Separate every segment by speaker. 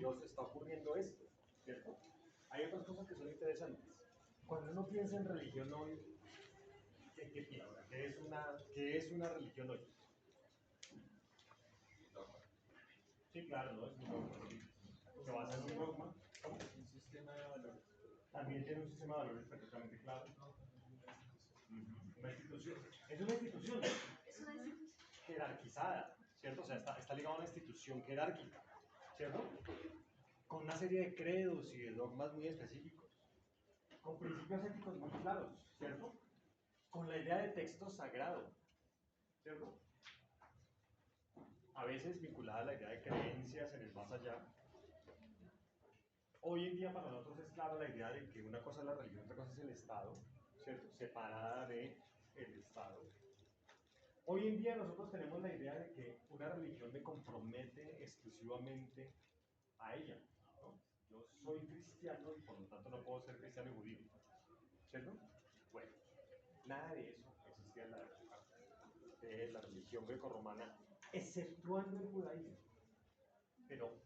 Speaker 1: Dios está ocurriendo esto, ¿cierto? Hay otras cosas que son interesantes. Cuando uno piensa en religión hoy, ¿qué piensa? ¿Qué es una religión hoy? Sí, claro, ¿no? Es un dogma. Se basa en un dogma.
Speaker 2: Un sistema de valores.
Speaker 1: También tiene un sistema de valores perfectamente claro. Una institución. Es una institución jerarquizada, ¿cierto? O sea, está ligado a una institución jerárquica, ¿cierto? Con una serie de credos y de dogmas muy específicos, con principios éticos muy claros, ¿cierto? Con la idea de texto sagrado, ¿cierto? A veces vinculada a la idea de creencias en el más allá. Hoy en día para nosotros es claro la idea de que una cosa es la religión, otra cosa es el Estado, ¿cierto? Separada del Estado. Hoy en día nosotros tenemos la idea de que una religión me compromete exclusivamente a ella, ¿no? Yo soy cristiano y por lo tanto no puedo ser cristiano y judío, ¿cierto? Bueno, nada de eso existía en la época de la religión grecorromana, exceptuando el judaísmo. Pero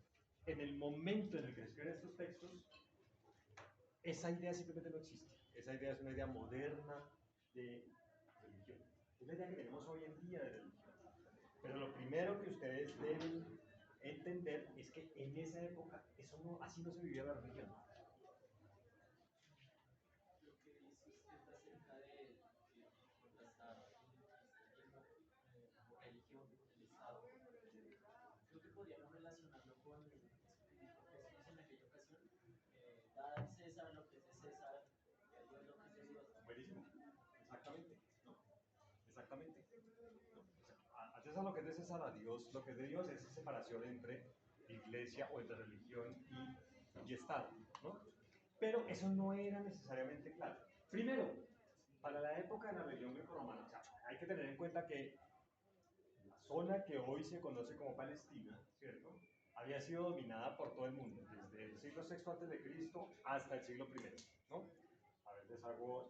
Speaker 1: en el momento en el que se escriben estos textos, esa idea simplemente no existe. Esa idea es una idea moderna de religión. Es la idea que tenemos hoy en día de religión. Pero lo primero que ustedes deben entender es que en esa época así no se vivía la religión.
Speaker 2: Lo que dice usted acerca de contrastar religión con el Estado, creo que podríamos relacionarlo con eso que dijo Jesús en aquella ocasión: dad al César lo que es de César y a Dios lo que es de Dios.
Speaker 1: Buenísimo, exactamente, ¿no? Exactamente. ¿No? O sea, a César lo que es de César, a Dios lo que es de Dios, es separación entre iglesia o entre religión y Estado, ¿no? Pero eso no era necesariamente claro. Primero, para la época de la religión grecorromana, o sea, hay que tener en cuenta que la zona que hoy se conoce como Palestina, ¿cierto? Había sido dominada por todo el mundo, desde el siglo VI antes de Cristo hasta el siglo I, ¿no? A ver, les hago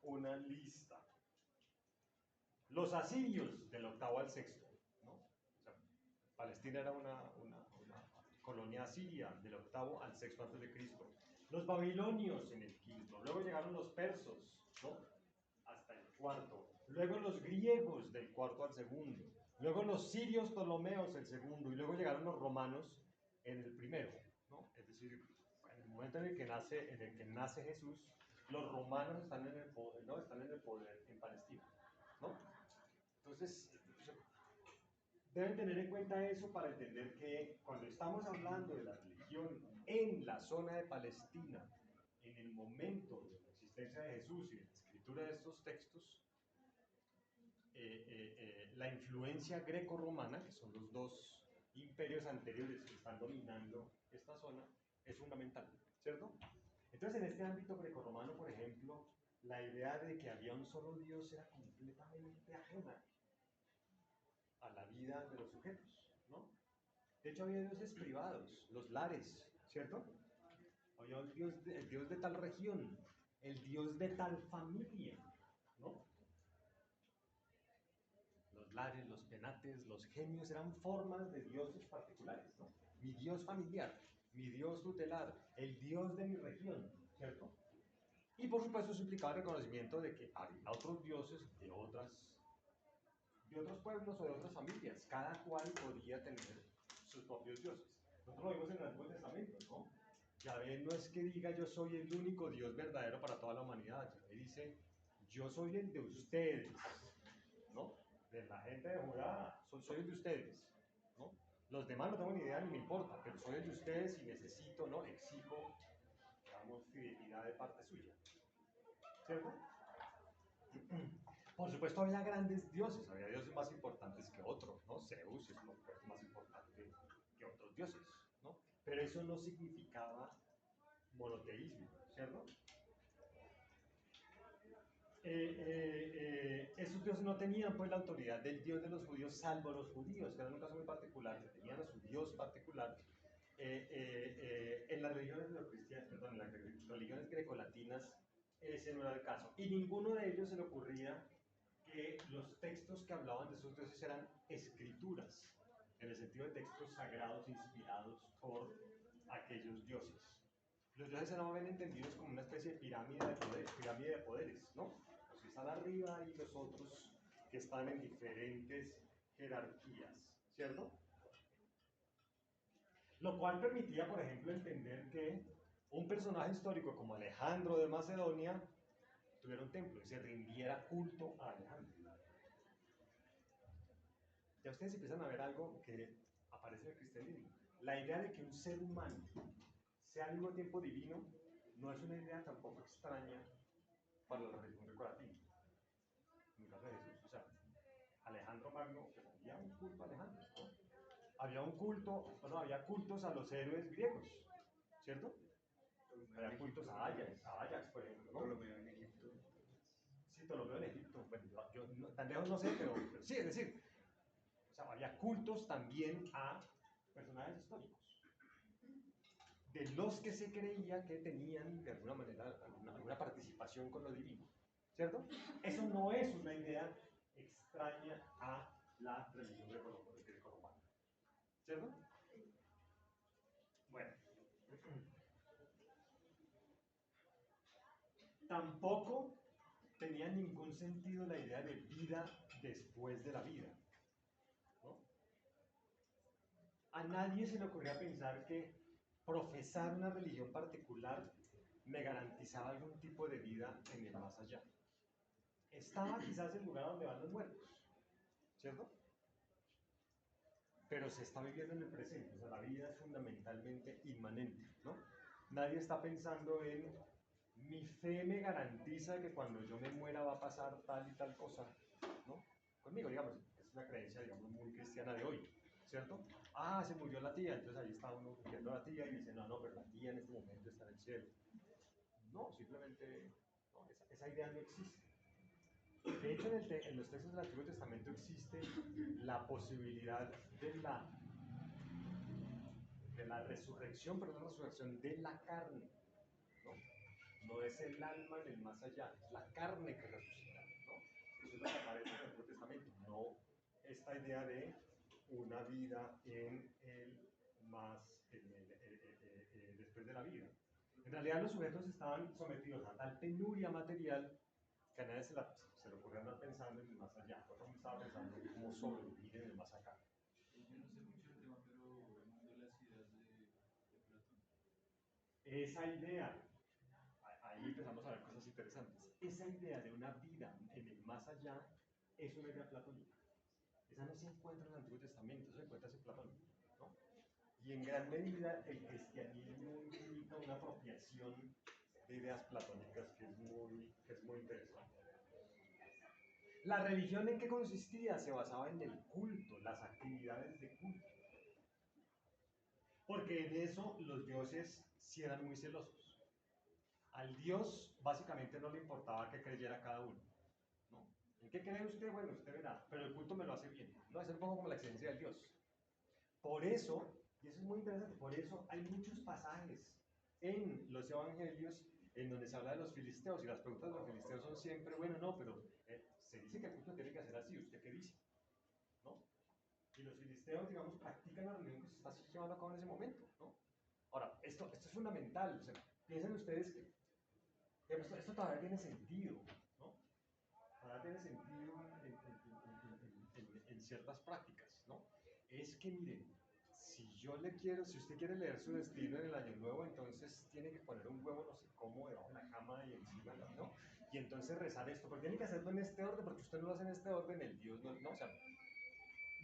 Speaker 1: una lista. Los asirios del octavo al sexto, ¿no? O sea, Palestina era una colonia asiria del octavo al sexto antes de Cristo. Los babilonios en el quinto, luego llegaron los persos, ¿no? Hasta el cuarto, luego los griegos del cuarto al segundo, luego los sirios ptolomeos el segundo, y luego llegaron los romanos en el primero, ¿no? Es decir, en el momento en el que nace Jesús, los romanos están en el poder, ¿no? Están en el poder en Palestina, ¿no? Entonces, deben tener en cuenta eso para entender que cuando estamos hablando de la religión en la zona de Palestina, en el momento de la existencia de Jesús y de la escritura de estos textos, la influencia greco-romana, que son los dos imperios anteriores que están dominando esta zona, es fundamental, ¿cierto? Entonces, en este ámbito greco-romano, por ejemplo, la idea de que había un solo Dios era completamente ajena a la vida de los sujetos, ¿no? De hecho, había dioses privados, los lares, ¿cierto? Había el dios de tal región, el dios de tal familia, ¿no? Los lares, los penates, los genios eran formas de dioses particulares, ¿no? Mi dios familiar, mi dios tutelar, el dios de mi región, ¿cierto? Y por supuesto eso implicaba el reconocimiento de que había otros dioses de otros pueblos o de otras familias, cada cual podía tener sus propios dioses. Nosotros lo vimos en el Antiguo Testamento, ¿no? Yahvé no es que diga yo soy el único Dios verdadero para toda la humanidad, Yahvé dice yo soy el de ustedes, ¿no? De la gente de Judá, soy el de ustedes, ¿no? Los demás no tengo ni idea ni me importa, pero soy el de ustedes y necesito, ¿no? Exijo, digamos, fidelidad de parte suya, ¿cierto? Por supuesto había grandes dioses, había dioses más importantes que otros, ¿no? Zeus es más importante que otros dioses, ¿no? Pero eso no significaba monoteísmo, ¿cierto? Esos dioses no tenían pues la autoridad del dios de los judíos, salvo los judíos, que eran un caso muy particular, que tenían a su dios particular. En las religiones perdón, en las religiones grecolatinas ese no era el caso. Y ninguno de ellos se le ocurría que los textos que hablaban de esos dioses eran escrituras, en el sentido de textos sagrados inspirados por aquellos dioses. Los dioses eran bien entendidos como una especie de pirámide de poderes, ¿no? Los que están arriba y los otros que están en diferentes jerarquías, ¿cierto? Lo cual permitía, por ejemplo, entender que un personaje histórico como Alejandro de Macedonia tuviera un templo y se rindiera culto a Alejandro. Ya ustedes empiezan a ver algo que aparece en el cristianismo. La idea de que un ser humano sea al mismo tiempo divino no es una idea tampoco extraña para la religión grecorlatina. En el caso de Jesús, o sea, Alejandro Magno, pues, había un culto a Alejandro, ¿no? Había un culto, bueno, había cultos a los héroes griegos, ¿cierto? Había cultos a Ajax, por ejemplo, ¿no?
Speaker 3: Ptolomeo en Egipto.
Speaker 1: Sí, Ptolomeo en Egipto. Bueno, yo tan lejos no sé, pero sí, es decir, o sea, había cultos también a personajes históricos, de los que se creía que tenían de alguna manera alguna participación con lo divino, ¿cierto? Eso no es una idea extraña a la religión grecorromana, ¿cierto? Bueno, tampoco tenía ningún sentido la idea de vida después de la vida, ¿no? A nadie se le ocurría pensar que profesar una religión particular me garantizaba algún tipo de vida en el más allá. Estaba quizás el lugar donde van los muertos, ¿cierto? Pero se está viviendo en el presente, o sea, la vida es fundamentalmente inmanente, ¿no? Nadie está pensando en mi fe me garantiza que cuando yo me muera va a pasar tal y tal cosa, ¿no? Conmigo, digamos, es una creencia, digamos, muy cristiana de hoy, ¿cierto? Ah, se murió la tía, entonces ahí está uno viendo a la tía y dice, no, pero la tía en este momento está en el cielo. No, simplemente, no, esa idea no existe. De hecho, en los textos del Antiguo Testamento existe la posibilidad de la resurrección, pero una resurrección de la carne, ¿no? No es el alma en el más allá, es la carne que resucita, ¿no? Eso es lo que aparece en el Antiguo Testamento, no esta idea de una vida en el después de la vida. En realidad los sujetos estaban sometidos a tal penuria material que a nadie se le ocurrió andar pensando en el más allá. Todo el mundo estaba pensando en cómo sobrevivir en el más acá.
Speaker 3: Yo no sé mucho del tema, pero el mundo de las ideas de Platón.
Speaker 1: Esa idea, ahí empezamos a ver cosas interesantes. Esa idea de una vida en el más allá es una idea platónica. Esa no se encuentra en el Antiguo Testamento, eso se encuentra en Platón, ¿no? Y en gran medida el cristianismo implica una apropiación de ideas platónicas que es muy interesante. ¿La religión en qué consistía? Se basaba en el culto, las actividades de culto. Porque en eso los dioses sí eran muy celosos. Al dios básicamente no le importaba qué creyera cada uno, ¿no? ¿En qué cree usted? Bueno, usted verá, pero el culto me lo hace bien. No, es un poco como la excelencia del dios. Por eso, y eso es muy interesante, por eso hay muchos pasajes en los evangelios en donde se habla de los filisteos, y las preguntas de los filisteos son siempre, bueno, no, pero se dice que el culto tiene que ser así, ¿usted qué dice? ¿No? Y los filisteos, digamos, practican la religión que se está llevando a cabo en ese momento, ¿no? Ahora, esto es fundamental, o sea, piensen ustedes que esto todavía tiene sentido, ¿no? Todavía tiene sentido en ciertas prácticas, ¿no? Es que, miren, si usted quiere leer su destino en el año nuevo, entonces tiene que poner un huevo no sé cómo debajo de la cama y encima, ¿no? Y entonces rezar esto, pero tiene que hacerlo en este orden, porque usted no lo hace en este orden, el Dios no, o sea,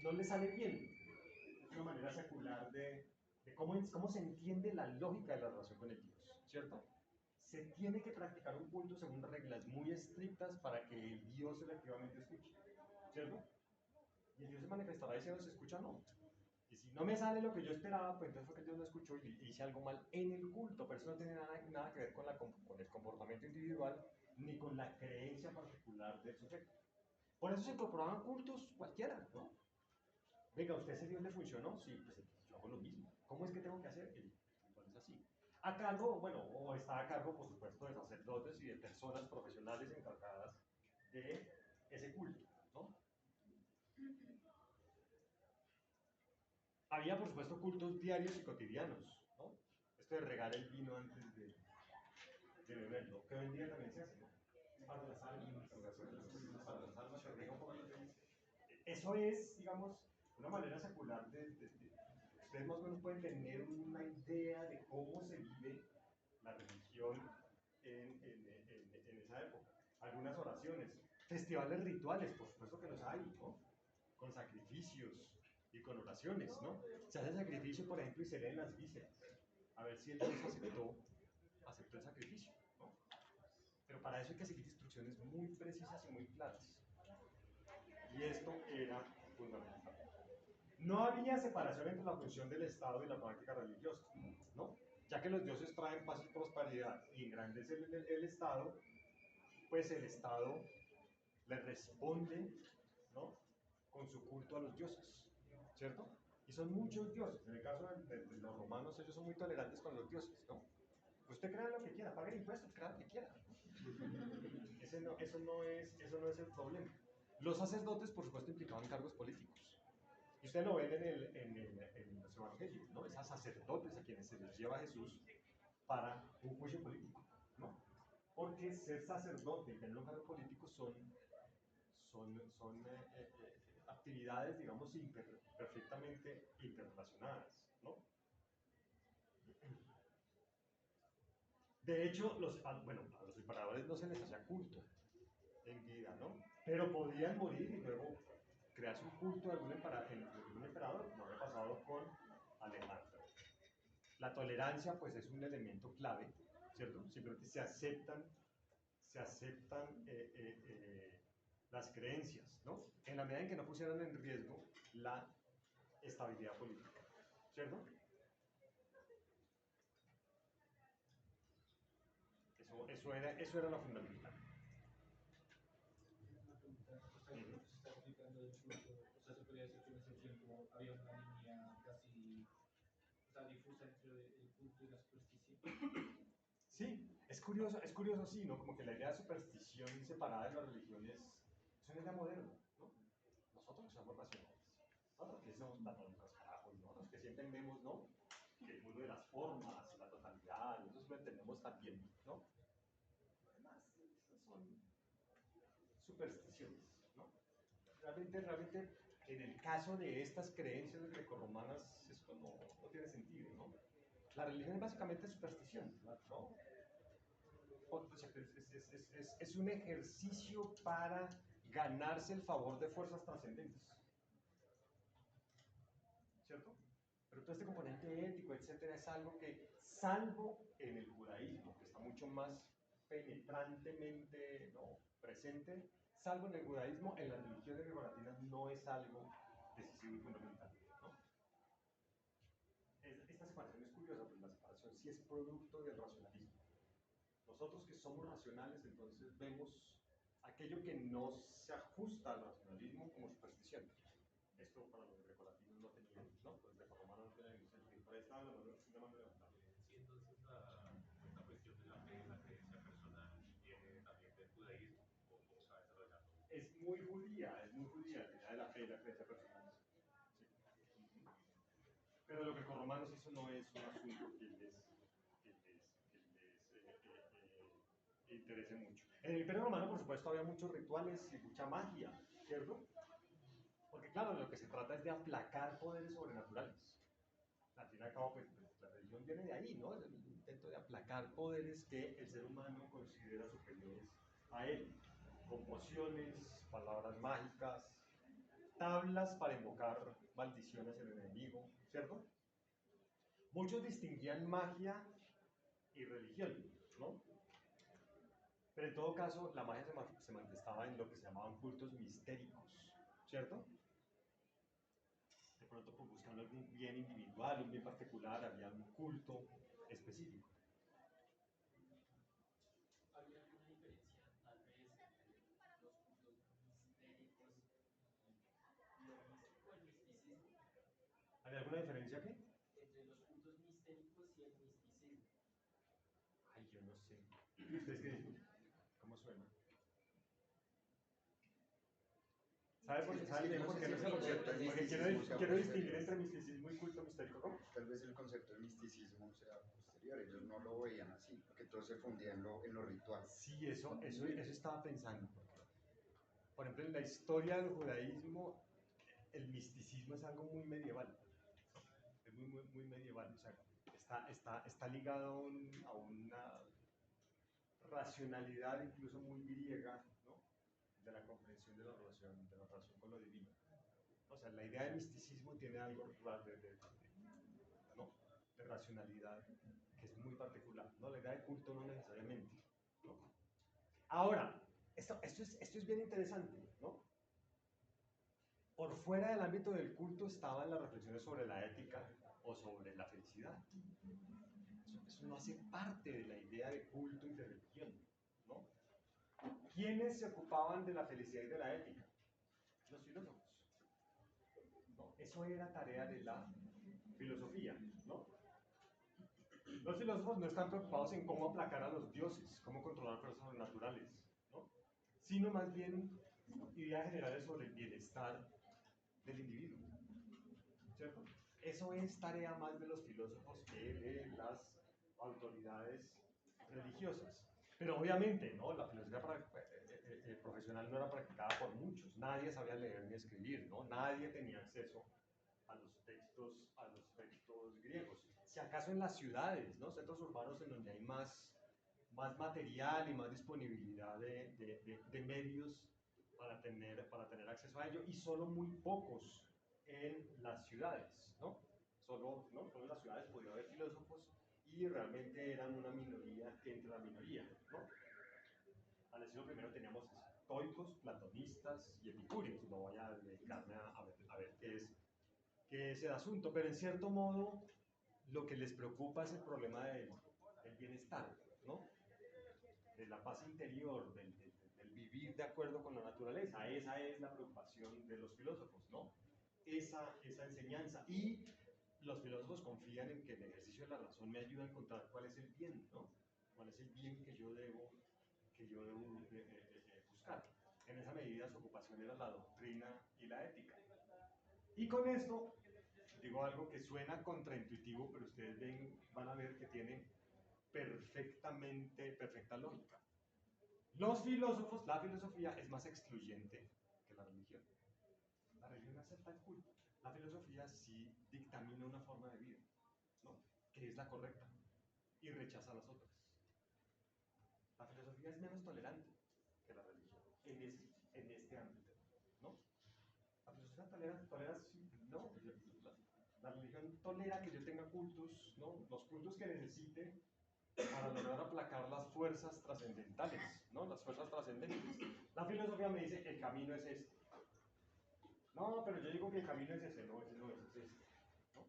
Speaker 1: no le sale bien. Es una manera secular de cómo se entiende la lógica de la relación con el Dios, ¿cierto? Se tiene que practicar un culto según reglas muy estrictas para que el Dios efectivamente escuche, ¿cierto? Y el Dios se manifestará diciendo, ¿se escucha o no? Y si no me sale lo que yo esperaba, pues entonces fue que Dios no escuchó y hice algo mal en el culto, pero eso no tiene nada que ver con el comportamiento individual ni con la creencia particular del sujeto. Por eso se incorporaban cultos cualquiera, ¿no? Venga, ¿a usted ese Dios le funcionó? Sí, pues yo hago lo mismo. ¿Cómo es que tengo que hacer? Entonces así. A cargo, bueno, o está a cargo, por supuesto, de sacerdotes y de personas profesionales encargadas de ese culto, ¿no? Había, por supuesto, cultos diarios y cotidianos, ¿no? Esto de regar el vino antes de beberlo, que hoy en día también se hace, ¿no? Para las almas, para las almas se rega un poco. Eso es, digamos, una manera secular ustedes más o menos pueden tener una idea de cómo se vive la religión en esa época. Algunas oraciones, festivales rituales, por supuesto que los hay, ¿no? Con sacrificios y con oraciones, ¿no? Se hace sacrificio, por ejemplo, y se leen las vísceras, a ver si el Dios aceptó el sacrificio, ¿no? Pero para eso hay que seguir instrucciones muy precisas y muy claras. Y esto era fundamental. No había separación entre la función del Estado y la práctica religiosa, ¿no? Ya que los dioses traen paz y prosperidad y engrandece el Estado, pues el Estado le responde, ¿no? Con su culto a los dioses, ¿cierto? Y son muchos dioses. En el caso de los romanos, ellos son muy tolerantes con los dioses, ¿no? Usted crea lo que quiera, pague impuestos, crea lo que quiera. Eso no es el problema. Los sacerdotes, por supuesto, implicaban cargos políticos. Y ustedes lo ven en los evangelios, ¿no? Es a sacerdotes a quienes se les lleva Jesús para un juicio político, ¿no? Porque ser sacerdote y tener un cargo político son actividades, digamos, perfectamente interrelacionadas, ¿no? De hecho, a los emperadores no se les hacía culto en vida, ¿no? Pero podían morir y luego crearse un culto de algún emperador, como había pasado con Alejandro. La tolerancia, pues, es un elemento clave, ¿cierto? Simplemente se aceptan las creencias, ¿no? En la medida en que no pusieran en riesgo la estabilidad política, ¿cierto? Eso era lo fundamental.
Speaker 3: Una pregunta, lo que se está explicando del culto, o sea, se podría decir que en ese tiempo había una línea casi, o sea, difusa entre el culto y la superstición.
Speaker 1: Sí, es curioso, sí, ¿no? Como que la idea de superstición separada de las religiones es una idea moderna, ¿no? Nosotros que somos racionales, nosotros que somos platónicos, carajos, ¿no? Los que sí entendemos, ¿no? Que el mundo de las formas, la totalidad, nosotros lo entendemos también, ¿no? Además, son supersticiones, ¿no? Realmente, en el caso de estas creencias grecorromanas, esto no tiene sentido, ¿no? La religión es básicamente superstición, ¿no? Es un ejercicio para ganarse el favor de fuerzas trascendentes, ¿cierto? Pero todo este componente ético, etcétera, es algo que, salvo en el judaísmo, que está mucho más penetrantemente, ¿no?, presente, salvo en el judaísmo, en las religiones grecolatinas no es algo decisivo y fundamental, ¿no? Esta separación es curiosa, porque la separación sí es producto del racionalismo. Nosotros que somos racionales, entonces vemos aquello que no se ajusta al racionalismo como superstición. Esto para los grecolatinos no tenía, ¿no? Los grecorromanos no tenían ningún sentido. Por ahí estaba la mano levantada.
Speaker 4: Sí, entonces esta cuestión de la fe, la creencia personal, viene también del judaísmo, o cómo se va desarrollando.
Speaker 1: Es muy judía, la idea de la fe y la creencia personal. Sí. Pero los grecorromanos eso no es un asunto que les interese mucho. En el Imperio Romano, por supuesto, había muchos rituales y mucha magia, ¿cierto? Porque claro, lo que se trata es de aplacar poderes sobrenaturales. Al fin y al cabo, pues, la religión viene de ahí, ¿no? El intento de aplacar poderes que el ser humano considera superiores a él. Con pociones, palabras mágicas, tablas para invocar maldiciones en el enemigo, ¿cierto? Muchos distinguían magia y religión, ¿no? Pero en todo caso, la magia se manifestaba en lo que se llamaban cultos mistéricos, ¿cierto? De pronto, pues, buscando algún bien individual, un bien particular, había un culto específico.
Speaker 2: ¿Había alguna diferencia, tal vez, entre los cultos mistéricos y lo místico, el misticismo?
Speaker 1: ¿Hay alguna diferencia aquí?
Speaker 2: Entre los cultos mistéricos y el misticismo.
Speaker 1: Ay, yo no sé. ¿Ustedes qué dicen? ¿Cómo suena? ¿Sabe por,
Speaker 5: Es
Speaker 1: sabe
Speaker 5: que yo
Speaker 1: por
Speaker 5: no
Speaker 1: qué
Speaker 5: sé
Speaker 1: no
Speaker 5: si
Speaker 1: sé
Speaker 5: el
Speaker 1: por qué?
Speaker 5: concepto de
Speaker 1: Porque
Speaker 5: misticismo sea
Speaker 1: quiero distinguir
Speaker 5: posterior.
Speaker 1: entre misticismo y culto misterico. ¿Cómo?
Speaker 5: Tal vez el concepto de misticismo sea posterior, ellos no lo veían así, porque todo se fundía en lo ritual.
Speaker 1: Sí, eso estaba pensando. Por ejemplo, en la historia del judaísmo, el misticismo es algo muy medieval. Es muy medieval. O sea, está ligado a una racionalidad incluso muy griega, ¿no? De la comprensión de la relación con lo divino. O sea, la idea de misticismo tiene algo ¿no? De racionalidad que es muy particular, ¿no? La idea de culto no necesariamente, ¿no? Ahora, esto es bien interesante, ¿no? Por fuera del ámbito del culto estaban las reflexiones sobre la ética o sobre la felicidad. Eso no hace parte de la idea de culto y de religión, ¿no? ¿Quiénes se ocupaban de la felicidad y de la ética? Los filósofos. ¿No? Eso era tarea de la filosofía, ¿no? Los filósofos no están preocupados en cómo aplacar a los dioses, cómo controlar fuerzas sobrenaturales, ¿no? Sino más bien ideas generales sobre el bienestar del individuo, ¿cierto? Eso es tarea más de los filósofos que de las autoridades religiosas. Pero obviamente, ¿no? La filosofía profesional no era practicada por muchos. Nadie sabía leer ni escribir, ¿no? Nadie tenía acceso a los textos griegos. Si acaso en las ciudades, ¿no? Centros urbanos en donde hay más material y más disponibilidad de medios para tener acceso a ello, y solo muy pocos en las ciudades, ¿no? Solo en las ciudades podía haber filósofos y realmente eran una minoría entre la minoría, ¿no? Al siglo primero teníamos estoicos, platonistas y epicúreos. No voy a dedicarme a ver qué es el asunto, pero en cierto modo lo que les preocupa es el problema del bienestar, ¿no? De la paz interior, del vivir de acuerdo con la naturaleza. Esa es la preocupación de los filósofos, ¿no? Esa enseñanza. Y los filósofos confían en que el ejercicio de la razón me ayuda a encontrar cuál es el bien, ¿no? Cuál es el bien que yo debo buscar. En esa medida su ocupación era la doctrina y la ética. Y con esto digo algo que suena contraintuitivo, pero ustedes van a ver que tiene perfecta lógica. Los filósofos, la filosofía es más excluyente que la religión. La religión acepta el culto. La filosofía sí dictamina una forma de vida, ¿no? Que es la correcta, y rechaza las otras. La filosofía es menos tolerante que la religión en este ámbito, ¿no? La filosofía tolera ¿no? La religión tolera que yo tenga cultos, ¿no? Los cultos que necesite para lograr aplacar las fuerzas trascendentales, ¿no? Las fuerzas trascendentes. La filosofía me dice, el camino es este. No, pero yo digo que el camino es ese, no, ese no es este, ¿no?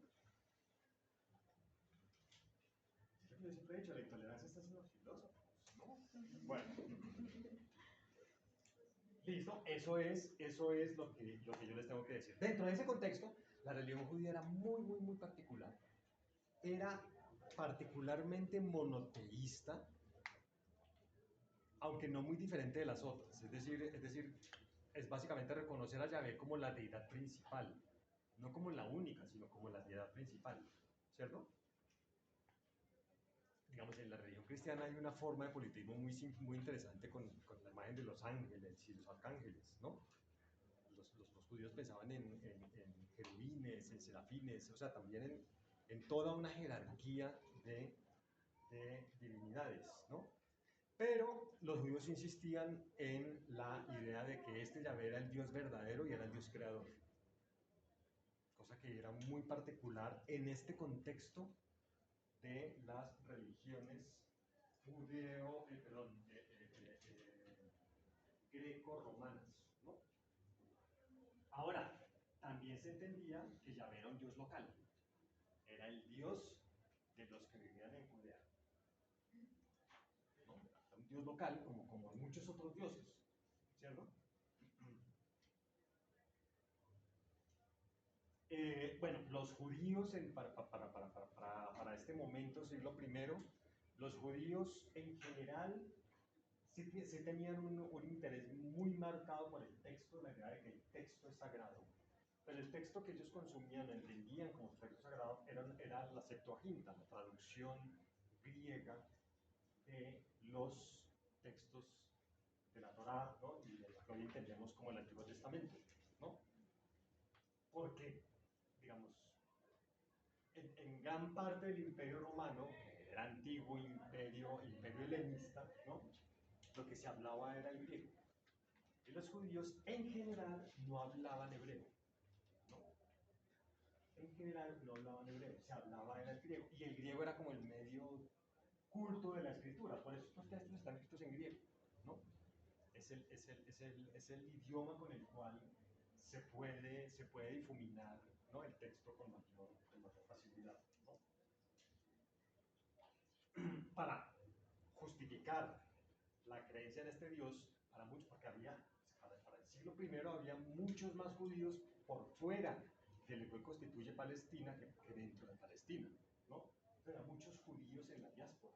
Speaker 1: Es lo que yo siempre he dicho, la intolerancia está en los filósofos, ¿no? Bueno. Listo, eso es lo que yo les tengo que decir. Dentro de ese contexto, la religión judía era muy particular. Era particularmente monoteísta, aunque no muy diferente de las otras. Es decir, es básicamente reconocer a Yahvé como la deidad principal, no como la única, sino como la deidad principal, ¿cierto? Digamos, en la religión cristiana hay una forma de politeísmo muy interesante con la imagen de los ángeles y los arcángeles, ¿no? Los judíos pensaban en querubines, en serafines, o sea, también en toda una jerarquía de divinidades, ¿no? Pero los judíos insistían en la idea de que este Yahvé era el Dios verdadero y era el Dios creador, cosa que era muy particular en este contexto de las religiones greco-romanas, ¿no? Ahora, también se entendía que Yahvé era un Dios local, era el Dios de los que vivían en Judea, ¿no? Era un Dios local como muchos otros dioses, ¿cierto? Bueno, los judíos para este momento, siglo I, los judíos en general sí tenían un interés muy marcado por el texto, la idea de que el texto es sagrado, pero el texto que ellos consumían, entendían como texto sagrado, era la Septuaginta, la traducción griega de los textos de la Torá, ¿no? Y de lo que hoy entendemos como el Antiguo Testamento, ¿no? Porque, digamos, en gran parte del Imperio Romano, el antiguo imperio helenista, ¿no? Lo que se hablaba era el griego. Y los judíos en general no hablaban hebreo, ¿no? En general no hablaban hebreo, se hablaba era el griego. Y el griego era como el medio culto de la escritura, por eso estos textos están escritos en griego, ¿no? Es el idioma con el cual se puede difuminar, ¿no? El texto con mayor facilidad, ¿no? Para justificar la creencia en este Dios, para muchos, porque para el siglo I había muchos más judíos por fuera de lo que constituye Palestina que dentro de Palestina, ¿no? Pero muchos judíos en la diáspora,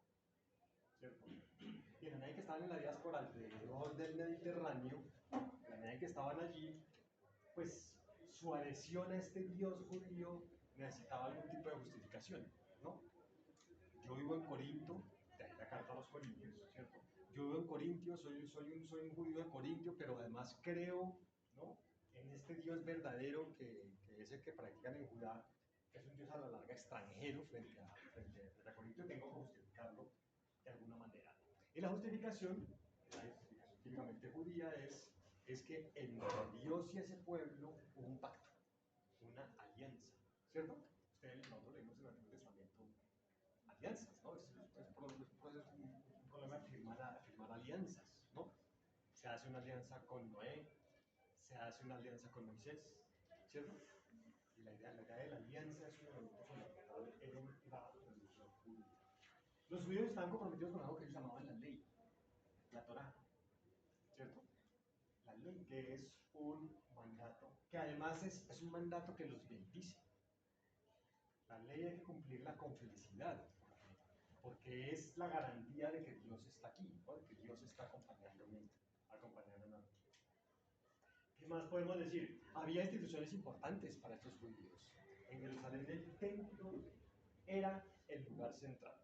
Speaker 1: ¿cierto? Y en la medida que estaban en la diáspora alrededor del Mediterráneo, en la medida que estaban allí, pues su adhesión a este Dios judío necesitaba algún tipo de justificación, ¿no? Yo vivo en Corinto, de ahí la carta a los Corintios, ¿cierto? Yo vivo en Corintio, soy un judío de Corintio, pero además creo, ¿no?, en este Dios verdadero que es el que practican en Judá, que es un Dios a la larga extranjero frente a Corintio, tengo que justificarlo de alguna manera. Y la justificación típicamente judía es que entre Dios y ese pueblo hubo un pacto, una alianza, ¿cierto? Nosotros leímos en el Antiguo Testamento alianzas, ¿no? Es un problema de firmar alianzas, ¿no? Se hace una alianza con Noé, se hace una alianza con Moisés, ¿cierto? Y la idea de la alianza es un elemento fundamental en la religión judía. Los judíos estaban comprometidos con algo que ellos llamaban la ley, la Torá, ¿cierto? La ley, que es un mandato, que además es un mandato que los bendice. La ley hay que cumplirla con felicidad, porque es la garantía de que Dios está aquí, ¿no? De que Dios está acompañándonos. ¿Qué más podemos decir? Había instituciones importantes para estos judíos. En Jerusalén el templo era el lugar central.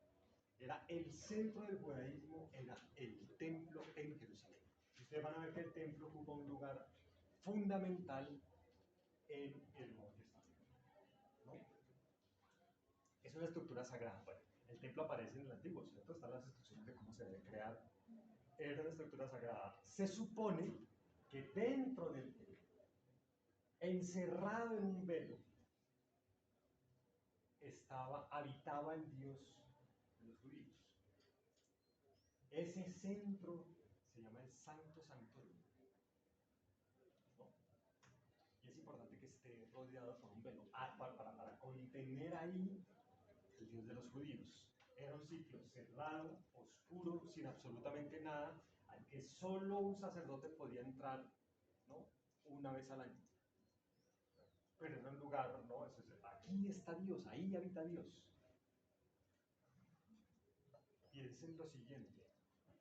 Speaker 1: Era el centro del judaísmo, era el templo en Jerusalén. Ustedes van a ver que el templo ocupa un lugar fundamental en el Nuevo Testamento, ¿no? Es una estructura sagrada. Bueno, el templo aparece en el Antiguo, ¿cierto? Están las instrucciones de cómo se debe crear. Era una estructura sagrada. Se supone que dentro del templo, encerrado en un velo, habitaba el Dios de los judíos. Ese centro se llama el Santo Santorum, ¿no? Y es importante que esté rodeado por un velo para contener ahí el Dios de los judíos. Era un sitio cerrado, oscuro, sin absolutamente nada, al que solo un sacerdote podía entrar, ¿no?, una vez al año. Pero era un lugar, ¿no? Aquí está Dios, ahí habita Dios. Piensen lo siguiente: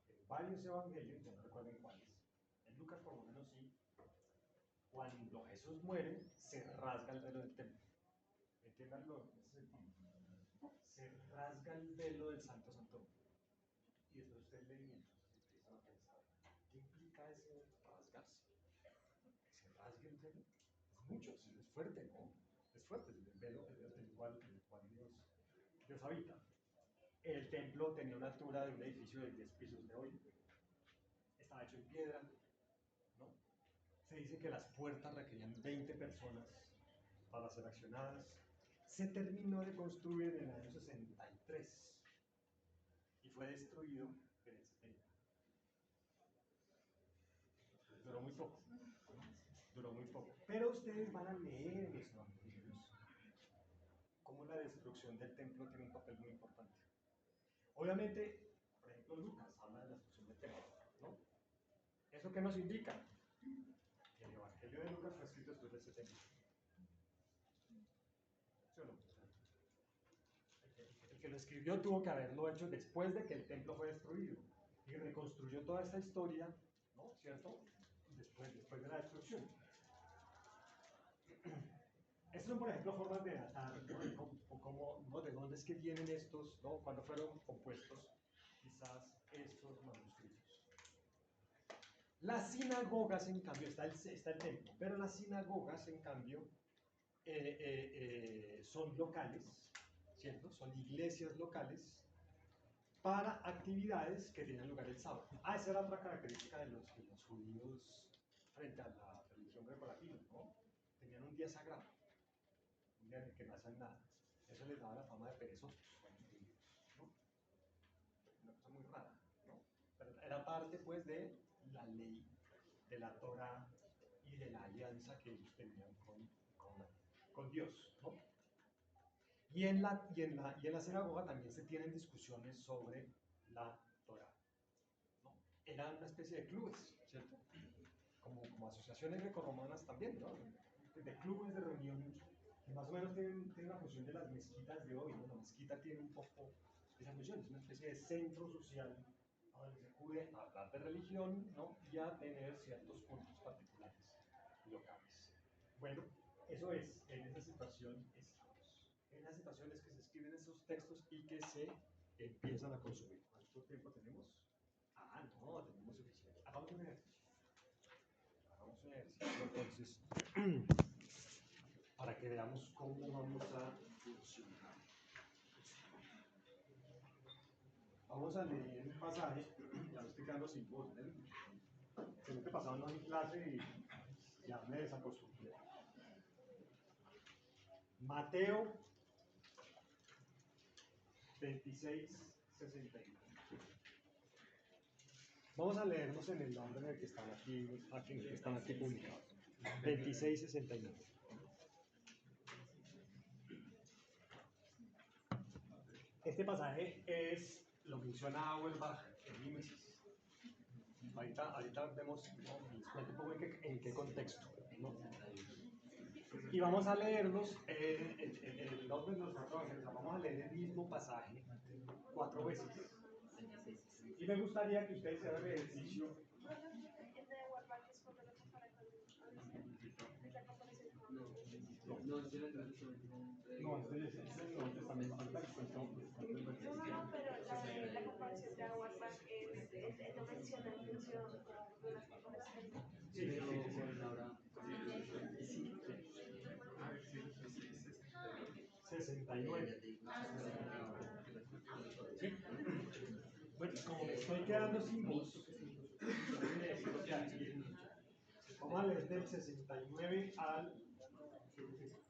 Speaker 1: en varios evangelios, ya no recuerdo en cuáles, en Lucas por lo menos sí, cuando Jesús muere, se rasga el velo del templo. Entiéndanlo en ese sentido. Se rasga el velo del Santo Santorum. Y después ustedes leen y entonces empiezan a pensar, ¿qué implica ese rasgarse? ¿Que se rasgue el velo? Es mucho, es fuerte, ¿no? Es fuerte, es el velo en el cual Dios habita. El templo tenía una altura de un edificio de 10 pisos de hoy. Estaba hecho en piedra, ¿no? Se dice que las puertas requerían 20 personas para ser accionadas. Se terminó de construir en el año 63 y fue destruido en el 70. Duró muy poco. Pero ustedes van a leer en los evangelios cómo la destrucción del templo tiene un papel muy importante. Obviamente, por ejemplo, Lucas habla de la destrucción del templo, ¿no? ¿Eso qué nos indica? Que el evangelio de Lucas fue escrito después del 70. ¿Sí o no? El que lo escribió tuvo que haberlo hecho después de que el templo fue destruido. y reconstruyó toda esta historia, ¿no? ¿Cierto? Después de la destrucción. Estas son, por ejemplo, formas de datar, ¿no? ¿No? De dónde es que vienen estos, ¿no? Cuando fueron compuestos quizás estos manuscritos. Las sinagogas, en cambio, está el templo, pero las sinagogas, en cambio, son locales, ¿cierto? Son iglesias locales para actividades que tienen lugar el sábado. Esa era otra característica de los judíos frente a la religión grecolatina, ¿no? Tenían un día sagrado, un día en el que no hacían nada. Eso les daba la fama de perezosos, ¿no? Una cosa muy rara, ¿no? Pero era parte, pues, de la ley, de la Torá y de la alianza que ellos tenían con Dios, ¿no? Y en la sinagoga también se tienen discusiones sobre la Torá, ¿no? Eran una especie de clubes, ¿cierto? Como asociaciones grecorromanas también, ¿no? De clubes de reunión que más o menos tienen la función de las mezquitas de hoy, ¿no? La mezquita tiene un poco esa función, es una especie de centro social a donde se acude a hablar de religión, ¿no? Y a tener ciertos puntos particulares locales. Bueno, eso es, en esa situación estamos. En las situaciones que se escriben esos textos y que se empiezan a consumir. ¿Cuánto tiempo tenemos? Ah, no, tenemos suficiente. Hagamos un ejercicio. Hagamos un ejercicio, entonces, para que veamos cómo vamos a funcionar. Vamos a leer un pasaje, ya lo estoy quedando sin voz, ¿eh? El semestre pasado no di clase y ya me desacostumbré. Mateo 26:61. Vamos a leernos en el orden en el que están aquí publicados. 26:61. Este pasaje lo menciona Auerbach en Mimesis. Ahorita vemos, ¿no? Les cuento un poco en qué contexto, ¿no? Y vamos a leerlos en el orden de los 4 ángeles. Vamos a leer el mismo pasaje 4 veces. Y me gustaría que ustedes hagan el ejercicio. No, este es el Nuevo Testamento.
Speaker 6: No, pero la comparación de Auerbach no menciona incluso las comparaciones.
Speaker 1: Sí,
Speaker 7: ahora
Speaker 1: 69. ¿Sí? Bueno, como me estoy quedando sin voz, vamos a leer del 69 al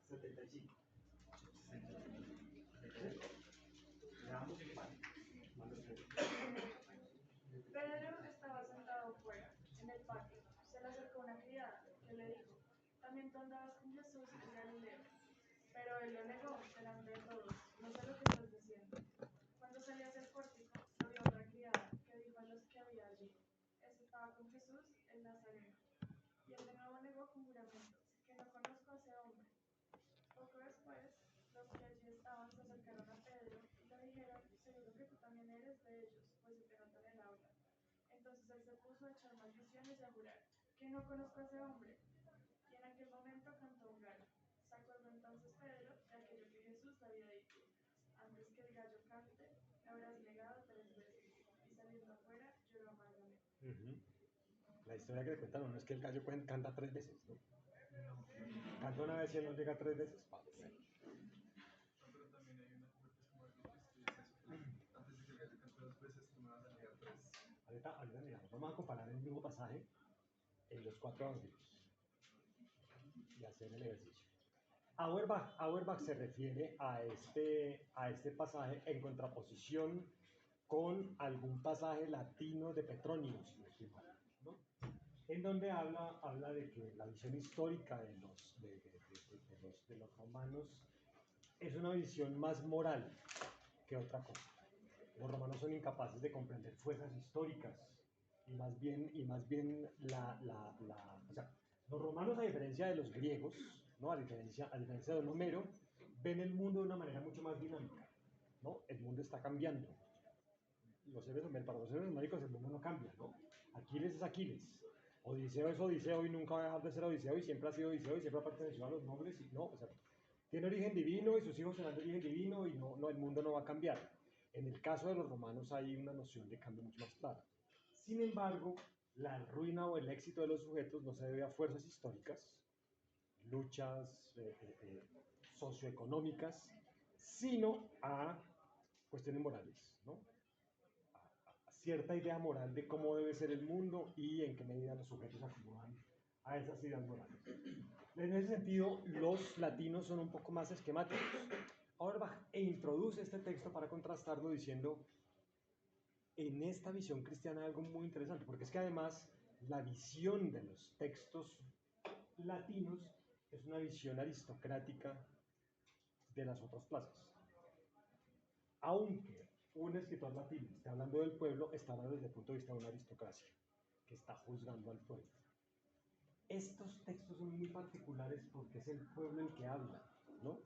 Speaker 1: 75. Veamos qué pasa.
Speaker 6: Pedro estaba sentado fuera, en el patio. Se le acercó una criada, que le dijo: también tú andabas con Jesús el Galileo. Pero él lo negó delante de todos: no sé lo que estás diciendo. Cuando salió hacia el pórtico, lo vio otra criada, que dijo a los que había allí: este estaba con Jesús el Nazareno. Y él de nuevo negó con juramento: que no conozco a ese hombre. Poco después, los que allí estaban se acercaron a Pedro y le dijeron: seguro que tú también eres de ellos, pues se te nota en el habla. Entonces él se puso a echar maldiciones y a jurar: que no conozco a ese hombre. Y en aquel momento cantó un gallo. Se acordó entonces Pedro de aquello que Jesús le había dicho: antes que el gallo cante, me habrás negado 3 veces. Y saliendo afuera, lloró amargamente.
Speaker 1: La historia que le cuentan no es que el gallo canta 3 veces, ¿no? Canta una vez y él no llega 3 veces. Vale.
Speaker 7: Pero también hay una parte como algo que es eso, que antes de que el gallo cante 2 veces, tú me vas a negar 3.
Speaker 1: Ahorita miramos, vamos a comparar el mismo pasaje en los 4 ángeles y hacer el ejercicio. Auerbach se refiere a este pasaje en contraposición con algún pasaje latino de Petronio, si no estoy mal, ¿no? En donde habla de que la visión histórica de los romanos es una visión más moral que otra cosa. Los romanos son incapaces de comprender fuerzas históricas y más bien o sea, los romanos, a diferencia de los griegos, ¿no? a diferencia de Don Homero, ven el mundo de una manera mucho más dinámica, ¿no? El mundo está cambiando.
Speaker 8: para los héroes homéricos el mundo no cambia, ¿no? Aquiles es Aquiles. Odiseo es Odiseo y nunca va a dejar de ser Odiseo y siempre ha sido Odiseo y siempre ha pertenecido a los nobles y no, o sea, tiene origen divino y sus hijos serán de origen divino y no, el mundo no va a cambiar. En el caso de los romanos hay una noción de cambio mucho más clara. Sin embargo, la ruina o el éxito de los sujetos no se debe a fuerzas históricas, luchas socioeconómicas, sino a cuestiones morales, ¿no? A cierta idea moral de cómo debe ser el mundo y en qué medida los sujetos acomodan a esas ideas morales. En ese sentido, los latinos son un poco más esquemáticos. Auerbach introduce este texto para contrastarlo diciendo, en esta visión cristiana hay algo muy interesante, porque es que además la visión de los textos latinos es una visión aristocrática de las otras plazas. Aunque un escritor latino esté hablando del pueblo, está hablando desde el punto de vista de una aristocracia que está juzgando al pueblo. Estos textos son muy particulares porque es el pueblo el que habla, ¿no?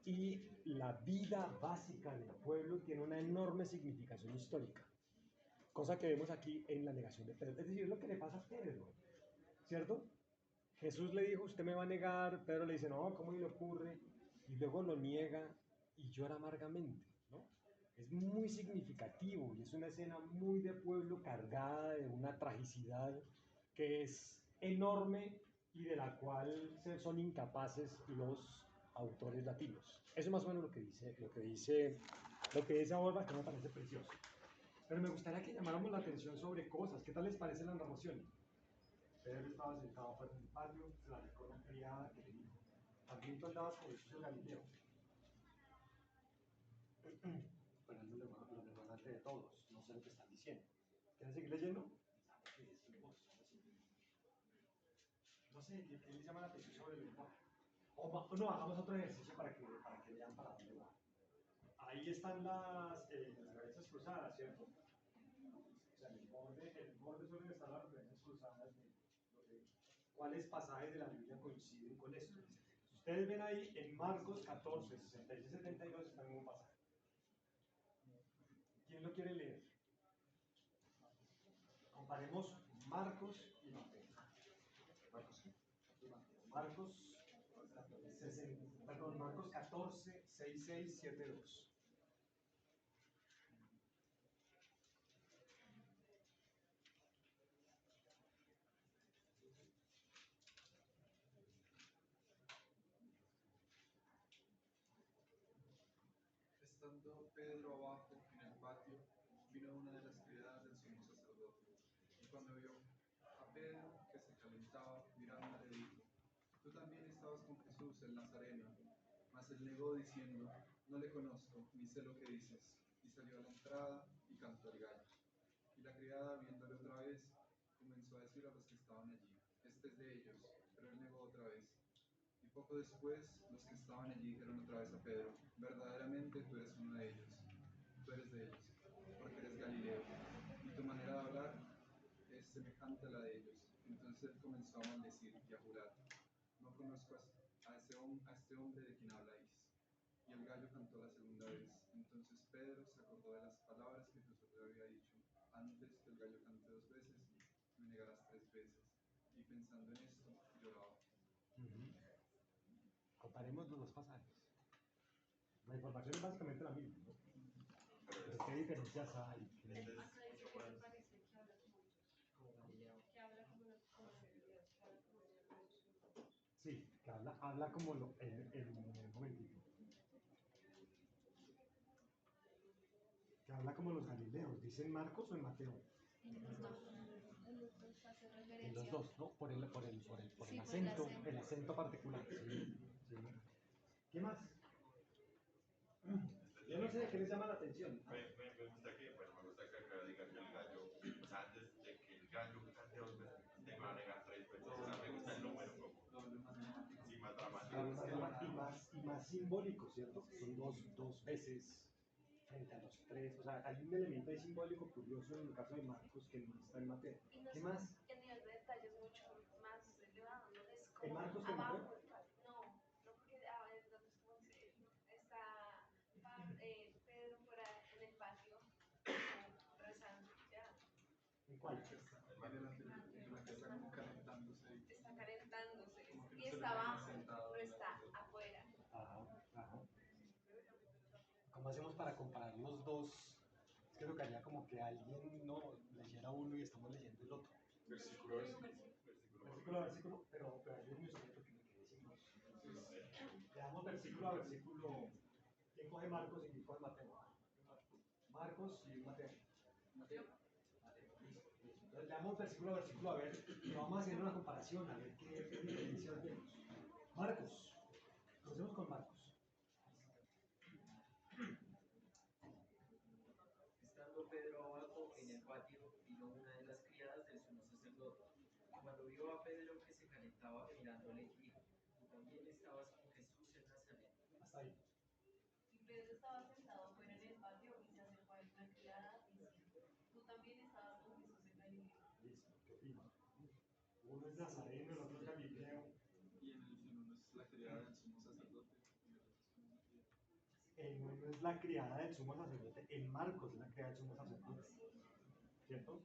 Speaker 8: Y la vida básica del pueblo tiene una enorme significación histórica, cosa que vemos aquí en la negación de Pedro. Es decir, es lo que le pasa a Pedro, ¿cierto? Jesús le dijo, usted me va a negar, Pedro le dice, no, ¿cómo le ocurre? Y luego lo niega y llora amargamente, ¿no? Es muy significativo y es una escena muy de pueblo cargada de una tragicidad que es enorme y de la cual son incapaces los autores latinos. Eso es más o menos lo que dice Auerbach, que me parece precioso. Pero me gustaría que llamáramos la atención sobre cosas. ¿Qué tal les parece la narración? Pedro estaba sentado fuera en el patio, se la acercó una criada que le dijo, también tú andabas con Jesús en Galileo. Pero él lo negó delante de todos, no sé lo que están diciendo. ¿Quieren seguir leyendo? No sé, ¿qué les llama la atención sobre el lenguaje? O no, hagamos otro ejercicio para que vean para dónde va. Ahí están las referencias cruzadas, ¿cierto? O sea, en el borde suelen estar las referencias cruzadas de cuáles pasajes de la Biblia coinciden con esto. Ustedes ven ahí en Marcos 14, 66 y 72 está en un pasaje. ¿Quién lo quiere leer? Comparemos Marcos y Mateo. Marcos 14, 66, 72.
Speaker 7: Estando Pedro abajo en el patio, vino una de las criadas del sumo sacerdote, y cuando vio a Pedro que se calentaba, mirándole le dijo, tú también estabas con Jesús el Nazareno. Mas él negó diciendo, no le conozco, ni sé lo que dices. Y salió a la entrada y cantó el gallo. Y la criada, viéndole otra vez, comenzó a decir a los que estaban allí, este es de ellos. Pero él negó otra vez. Y poco después, los que estaban allí dijeron otra vez a Pedro, verdaderamente tú eres uno de ellos, tú eres de ellos, porque eres Galileo, y tu manera de hablar es semejante a la de ellos. Entonces él comenzó a maldecir y a jurar, no conozco a este hombre de quien habláis. Y el gallo cantó la segunda vez. Entonces Pedro se acordó de las palabras que Jesús le había dicho, antes que el gallo cante 2 veces, me negarás 3 veces. Y pensando en esto, lloraba.
Speaker 8: Comparemos los dos pasajes. La información es básicamente la misma, ¿no? Pero ¿qué diferencias hay?
Speaker 6: Acá dice que me parece que habla como
Speaker 2: Galileo.
Speaker 6: que habla como los Galileos, que habla como los
Speaker 8: Sí, que habla como un momentito. Que habla como los galileos. ¿Dice en Marcos o en Mateo?
Speaker 6: en los dos hace referencia.
Speaker 8: En los dos, ¿no? Por el
Speaker 6: Sí,
Speaker 8: acento,
Speaker 6: por
Speaker 8: el acento particular. Sí, sí. ¿Qué más? Yo no sé, ¿qué les llama la atención?
Speaker 4: Me gusta que, bueno, me gusta que acá diga que el gallo, o sea, antes de que el gallo cante 2 veces, te va a negar 3 veces. O sea, me gusta el número como, sí, más dramático.
Speaker 8: Y más simbólico, ¿cierto? Son dos veces frente a los 3. O sea, hay un elemento ahí simbólico curioso en el caso de Marcos que no está en Mateo. ¿Qué más?
Speaker 6: El nivel de detalle es mucho más elevado, ¿no? Es
Speaker 8: ¿En
Speaker 6: como
Speaker 8: Marcos que en Mateo?
Speaker 6: abajo. No, porque a ver, entonces, como está Pedro fuera en el patio
Speaker 8: ¿Cuál?
Speaker 7: Tiene la en la que está como calentándose.
Speaker 9: Está calentándose
Speaker 7: Como que no
Speaker 9: y
Speaker 7: se
Speaker 9: está
Speaker 7: le ve
Speaker 9: abajo,
Speaker 7: sentado.
Speaker 9: pero está afuera.
Speaker 8: Ajá, ajá. ¿Cómo hacemos para comparar los dos? Es que tocaría como que alguien no leyera uno y estamos leyendo el otro.
Speaker 4: Versículo, versículo.
Speaker 8: Versículo a versículo, pero ayúdenme ustedes porque me quedé sin voz. Leamos versículo a versículo. ¿Quién coge Marcos y quién coge Mateo? Marcos y Mateo. Mateo. Listo. Entonces leamos versículo a versículo a ver, y vamos a hacer una comparación, a ver qué diferencias vemos. Marcos. Comencemos con Marcos.
Speaker 2: Estando Pedro abajo en el patio, vino una de las criadas del sumo sacerdote. Cuando vio a Pedro que se calentaba mirándole, dijo: Tú también estabas con Jesús en Nazaret.
Speaker 8: Hasta ahí.
Speaker 9: Y Pedro estaba sentado fuera en el patio y se acercó a él una criada diciendo: Tú también estabas con Jesús en Galilea.
Speaker 8: Listo. ¿Qué opina? Uno es nazareno, el otro es galileo.
Speaker 7: Y en uno es la criada del sumo sacerdote. Y el otro es como una criada.
Speaker 8: En uno es la criada del sumo sacerdote, en Marcos es la criada del sumo sacerdote, ¿cierto?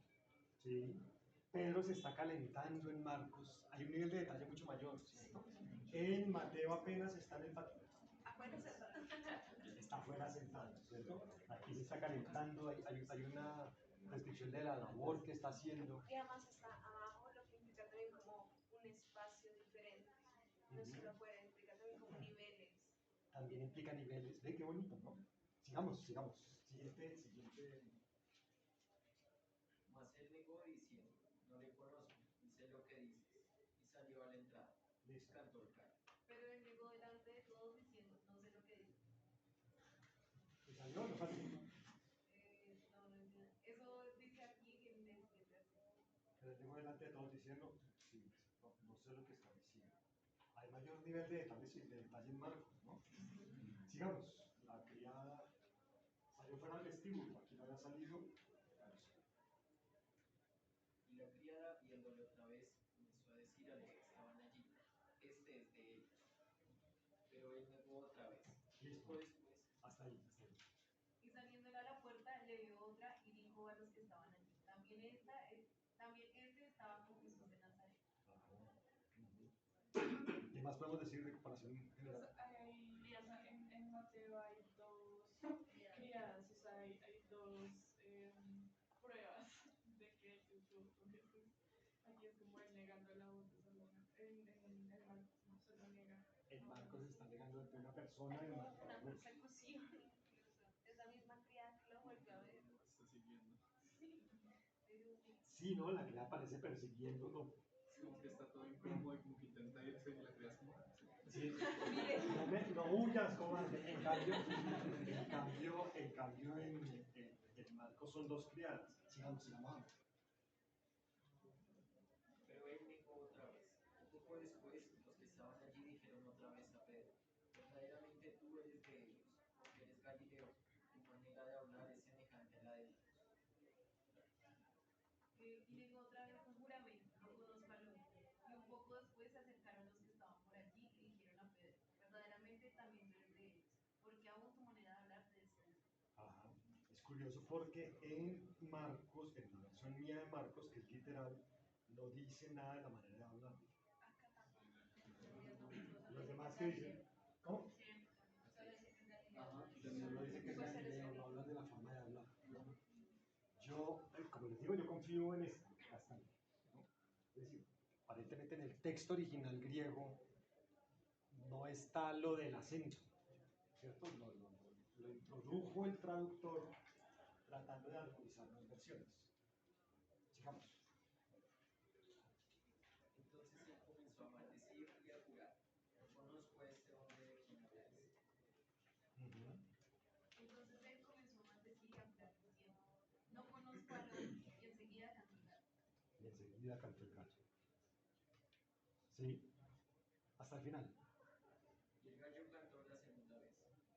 Speaker 8: Sí. Pedro se está calentando en Marcos, hay un nivel de detalle mucho mayor, ¿cierto? En Mateo apenas está en el patio,
Speaker 9: Afuera se
Speaker 8: está afuera sentado, ¿cierto? Aquí se está calentando, hay una descripción de la labor que está haciendo.
Speaker 9: y además está abajo, lo que implica también como un espacio diferente. No es solo afuera, implica también como niveles.
Speaker 8: También implica niveles, ve qué bonito, ¿no? Sigamos. Siguiente.
Speaker 2: Mas él negó diciendo: No le conozco, ni sé lo que dices. Y salió a la entrada.
Speaker 8: Listo.
Speaker 2: Cantó el gallo.
Speaker 9: Pero él llegó delante de todos diciendo: No sé lo que dice.
Speaker 8: ¿Y salió? ¿No salió?
Speaker 9: No, no entiendo. Eso dice aquí en el siguiente versículo.
Speaker 8: Pero tengo delante de todos diciendo, sí, no sé lo que está diciendo. Hay mayor nivel de detalle en Marcos, ¿no? Sigamos. La criada salió fuera del vestíbulo, aquí no había salido.
Speaker 2: Y la criada, viéndole otra vez, comenzó a decir a los que estaban allí: Este es de ellos. Pero él negó otra vez.
Speaker 8: Listo.
Speaker 2: Poco después,
Speaker 8: Hasta ahí.
Speaker 9: Y saliéndole a la puerta, le vio otra y dijo a los que estaban allí: También este estaba con Jesús de Nazaret.
Speaker 8: ¿Qué más podemos decir de comparación
Speaker 6: Pues
Speaker 8: general?
Speaker 6: en Mateo hay dos criadas, o sea, hay dos pruebas de que Jesús estuvo con Jesús. Aquí es como él negando la voz de Salomón. En Marcos no se lo niega.
Speaker 8: En Marcos está negando ante una persona, en
Speaker 9: Una
Speaker 8: Mateo.
Speaker 9: persecución incluso. Es la misma criada que lo vuelve a ver.
Speaker 7: Lo está siguiendo.
Speaker 9: Sí, pero sí.
Speaker 8: Sí, ¿no? La criada aparece persiguiéndolo.
Speaker 7: Como que está todo incómodo y como que intenta irse y la criada es como...
Speaker 8: Sí. No huyas, cobarde. En cambio, en Marcos son dos criadas. Sigamos.
Speaker 2: pero él negó otra vez. Poco después, los que estaban allí dijeron otra vez a Pedro: Verdaderamente tú eres de ellos, porque eres Galileo. Tu manera de hablar es semejante a la de ellos.
Speaker 9: Y negó otra vez con juramento: No conozco al hombre. Y un poco después se acercaron los que estaban por allí y dijeron a Pedro: Verdaderamente también tú eres de ellos, porque aún tu manera de hablar te describe.
Speaker 8: Ajá. Es curioso porque en Marcos, en la versión mía de Marcos, que es literal, no dice nada de la manera de hablar.
Speaker 9: Acá tampoco.
Speaker 8: Los demás que dicen, ¿cómo?
Speaker 9: Sí, solo dice que es Galileo.
Speaker 8: Ajá. No dice que es galileo, no hablan de la forma de hablar. Yo, como les digo, yo confío en esto bastante, ¿no? Es decir, aparentemente en el texto original griego no está lo del acento, ¿cierto? Lo introdujo el traductor tratando de armonizar las versiones. Sigamos.
Speaker 2: Entonces él comenzó a maldecir y a jurar: No conozco a este hombre de quien habláis.
Speaker 9: Entonces él comenzó a maldecir y a jurar diciendo: No conozco al hombre. Y enseguida cantó el gallo.
Speaker 8: Y enseguida cantó el gallo. ¿Sí? Hasta el final.
Speaker 2: Y el gallo cantó la segunda vez.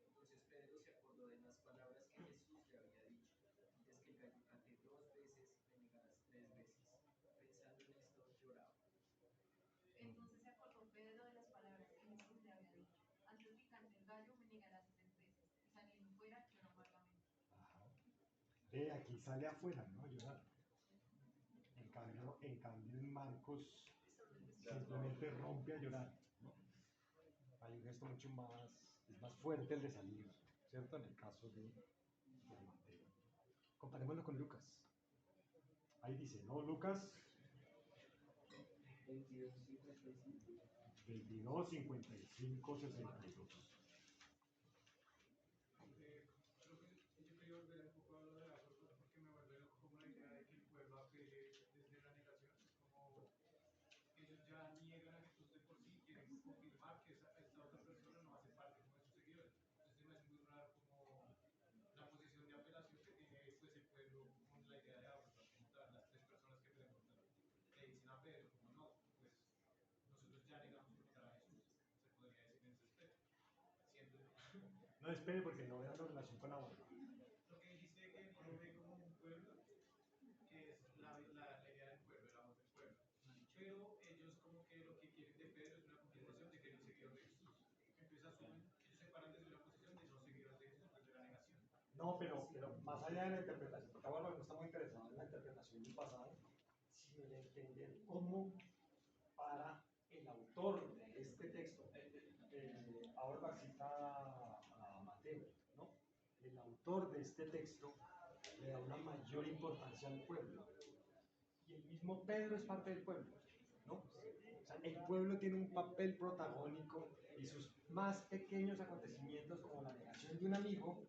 Speaker 2: Entonces Pedro se acordó de las palabras que Jesús le había dicho: Antes que el gallo cante 2 veces, me negarás 3 veces. Pensando en esto, lloraba.
Speaker 9: Entonces se acordó Pedro de las palabras que Jesús le había dicho: Antes que cante el gallo, me negarás 3 veces. Y saliendo fuera, lloró amargamente.
Speaker 8: Ajá. Ve, aquí sale afuera, ¿no? A llorar. en cambio en Marcos simplemente rompe a llorar, ¿no? Hay un gesto mucho más, es más fuerte el de salir, ¿cierto? En el caso de Mateo. Comparémoslo con Lucas. Ahí dice, ¿no? Lucas 22, 55, 62.
Speaker 3: Creo que yo quería volver un poco a lo de la porque me vuelve loco como la idea de que el pueblo apele desde la negación. Es como ellos ya niegan a Jesús de por sí, quieren confirmar que esta otra persona no hace parte como de sus seguidores. Entonces me hace muy raro como la posición de apelación que tiene pues el pueblo con la idea de Abraham, como tal, las tres personas que preguntan, le dicen a Pedro, como no, pues nosotros ya negamos como tal a Jesús, se podría decir en ese aspecto. Siento
Speaker 8: No espere porque no veo la relación con la boda.
Speaker 3: lo que dijiste que no lo ve como un pueblo, que es la idea del pueblo, la voz del pueblo. Pero ellos como que lo que quieren de Pedro es una confirmación de que no es seguidor de Jesús. Entonces asumen, ellos se paran desde una posición de no seguidor de Jesús, desde la negación.
Speaker 8: No, pero más allá de la interpretación, porque ahora no está muy interesado en la interpretación del pasado, sino en entender cómo para el autor de este texto, ahora cita a Mateo, ¿no? El autor de este texto le da una mayor importancia al pueblo. Y el mismo Pedro es parte del pueblo, ¿no? O sea, el pueblo tiene un papel protagónico y sus más pequeños acontecimientos, como la negación de un amigo,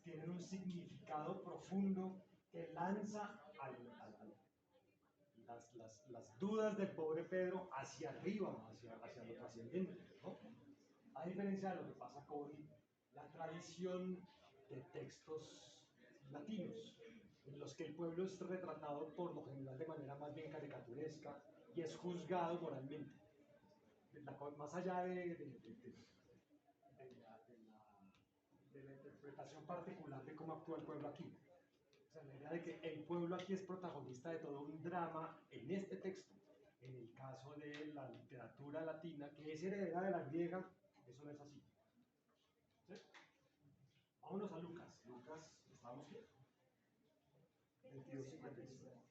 Speaker 8: tienen un significado profundo que lanza las dudas del pobre Pedro hacia arriba, hacia lo trascendente, ¿no? A diferencia de lo que pasa con la tradición de textos latinos, en los que el pueblo es retratado por lo general de manera más bien caricaturesca y es juzgado moralmente. Más allá de la interpretación particular de cómo actúa el pueblo aquí. O sea, la idea de que el pueblo aquí es protagonista de todo un drama en este texto. En el caso de la literatura latina, que es heredera de la griega, eso no es así. ¿Sí? Vámonos a Lucas. Lucas, ¿estamos bien? 22:55.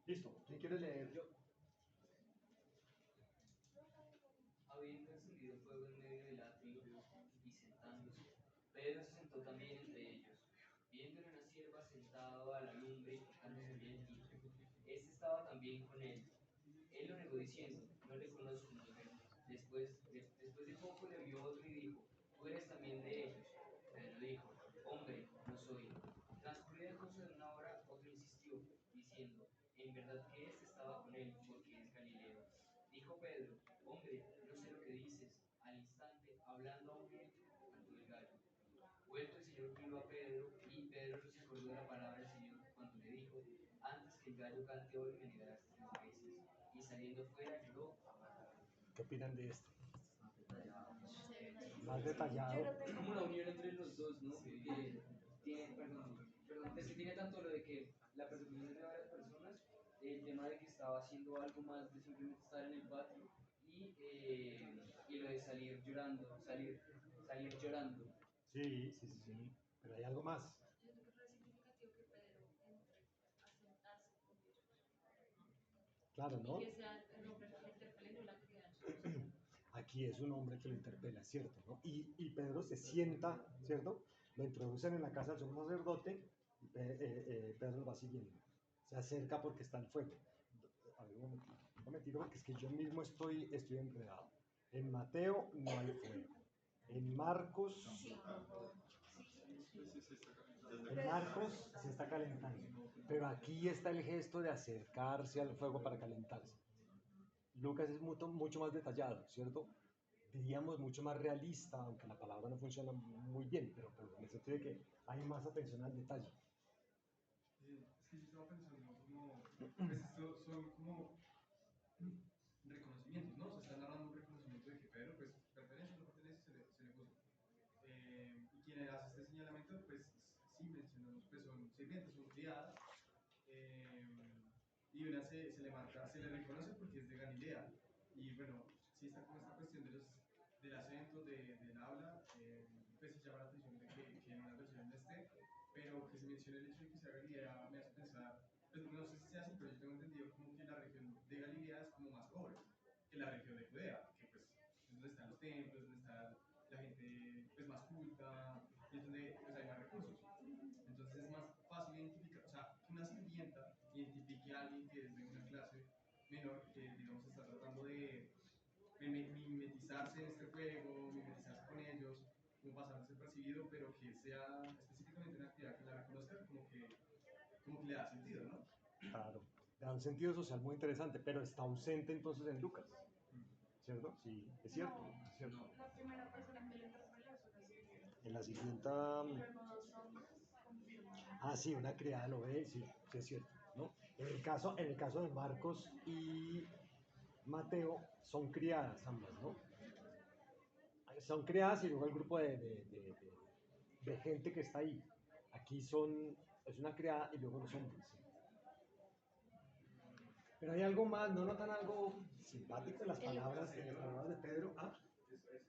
Speaker 8: Listo. ¿Quién quiere leer? Yo.
Speaker 10: Habiendo encendido fuego en medio del atrio y sentándose, Pedro se sentó también entre ellos. Viéndole una sierva sentado a la lumbre y tocándose el hilo, este estaba también con él. Él lo negó diciendo, no le conozco, mujer. Después de poco le vio otro y dijo, tú eres también de ellos. Pedro dijo, hombre, no soy. Transcurrida cosa de una hora, otro insistió, diciendo, en verdad que éste estaba con él, porque es Galileo. Dijo Pedro, hombre, no sé lo que dices. Al instante, hablando aún él, cantó el gallo. Vuelto el Señor vino a Pedro, y Pedro no se acordó de la palabra del Señor cuando le dijo, antes que el gallo cante hoy me negarás 3 veces. Y saliendo fuera lloró amargamente.
Speaker 8: ¿Qué opinan de esto? Más
Speaker 6: Yo
Speaker 8: detallado.
Speaker 6: lo
Speaker 10: Es
Speaker 6: tengo.
Speaker 10: como una unión entre los dos, ¿no? Que tiene, es que tiene tanto lo de que la persecución es de varias personas, el tema de que estaba haciendo algo más de simplemente estar en el patio y lo de salir llorando, salir llorando.
Speaker 8: Sí, sí, sí, sí. Pero hay algo más.
Speaker 6: Yo creo que fue significativo que Pedro entre a sentarse con ellos.
Speaker 8: Claro, ¿no?
Speaker 6: Y que sea el hombre que le interpele, no la criada.
Speaker 8: Aquí es un hombre que lo interpela, ¿cierto? ¿No? Y Pedro se sienta, ¿cierto? Lo introducen en la casa del sumo sacerdote y Pedro lo va siguiendo. Se acerca porque está el fuego. A ver, un momentito, porque es que yo mismo estoy enredado. En Mateo no hay fuego. En Marcos se está calentando. Pero aquí está el gesto de acercarse al fuego para calentarse. Lucas es mucho más detallado, ¿cierto? Diríamos mucho más realista, aunque la palabra no funciona muy bien, pero en el sentido de que hay más atención al detalle.
Speaker 7: Es que yo estaba pensando como, pues esto son como reconocimientos, ¿no? Se está narrando un reconocimiento de que Pedro, pues, pertenece o no pertenece, se le juzga. Y quien hace este señalamiento, pues, sí mencionamos, pues son sirvientes, son criadas, y una se le marca, se le reconoce porque es de Galilea. Y bueno, sí está como esta cuestión del acento, del habla, pues sí llama la atención de que en una versión no esté.
Speaker 3: pero que se mencione el hecho de que sea Galilea me hace pensar, pues no sé si sea así, pero yo tengo entendido como que la región de Galilea es como más pobre que la región de Judea, que pues es donde están los templos, donde está la gente pues más culta, y es donde pues hay más recursos. Entonces es más fácil identificar, o sea, que una sirvienta identifique a alguien que es de una clase menor, que digamos está tratando de mimetizarse en este juego, mimetizarse con ellos, como pasar desapercibido, pero que sea específicamente una actividad que la reconozca, como que le da sentido, ¿no?
Speaker 8: Claro, le da un sentido social muy interesante, pero está ausente entonces en Lucas, ¿cierto? Sí, es cierto, es cierto.
Speaker 6: La primera persona que le interpela es una sirvienta.
Speaker 8: En la siguiente...
Speaker 6: Y luego dos hombres confirman.
Speaker 8: Ah, sí, una criada lo ve, sí, sí es cierto, ¿no? En el caso de Marcos y Mateo son criadas ambas, ¿no? Son criadas y luego el grupo de gente que está ahí. Aquí es una criada y luego los hombres. ¿Sí? Pero hay algo más, ¿no notan algo simpático en las palabras de Pedro? Ah,
Speaker 7: Es que es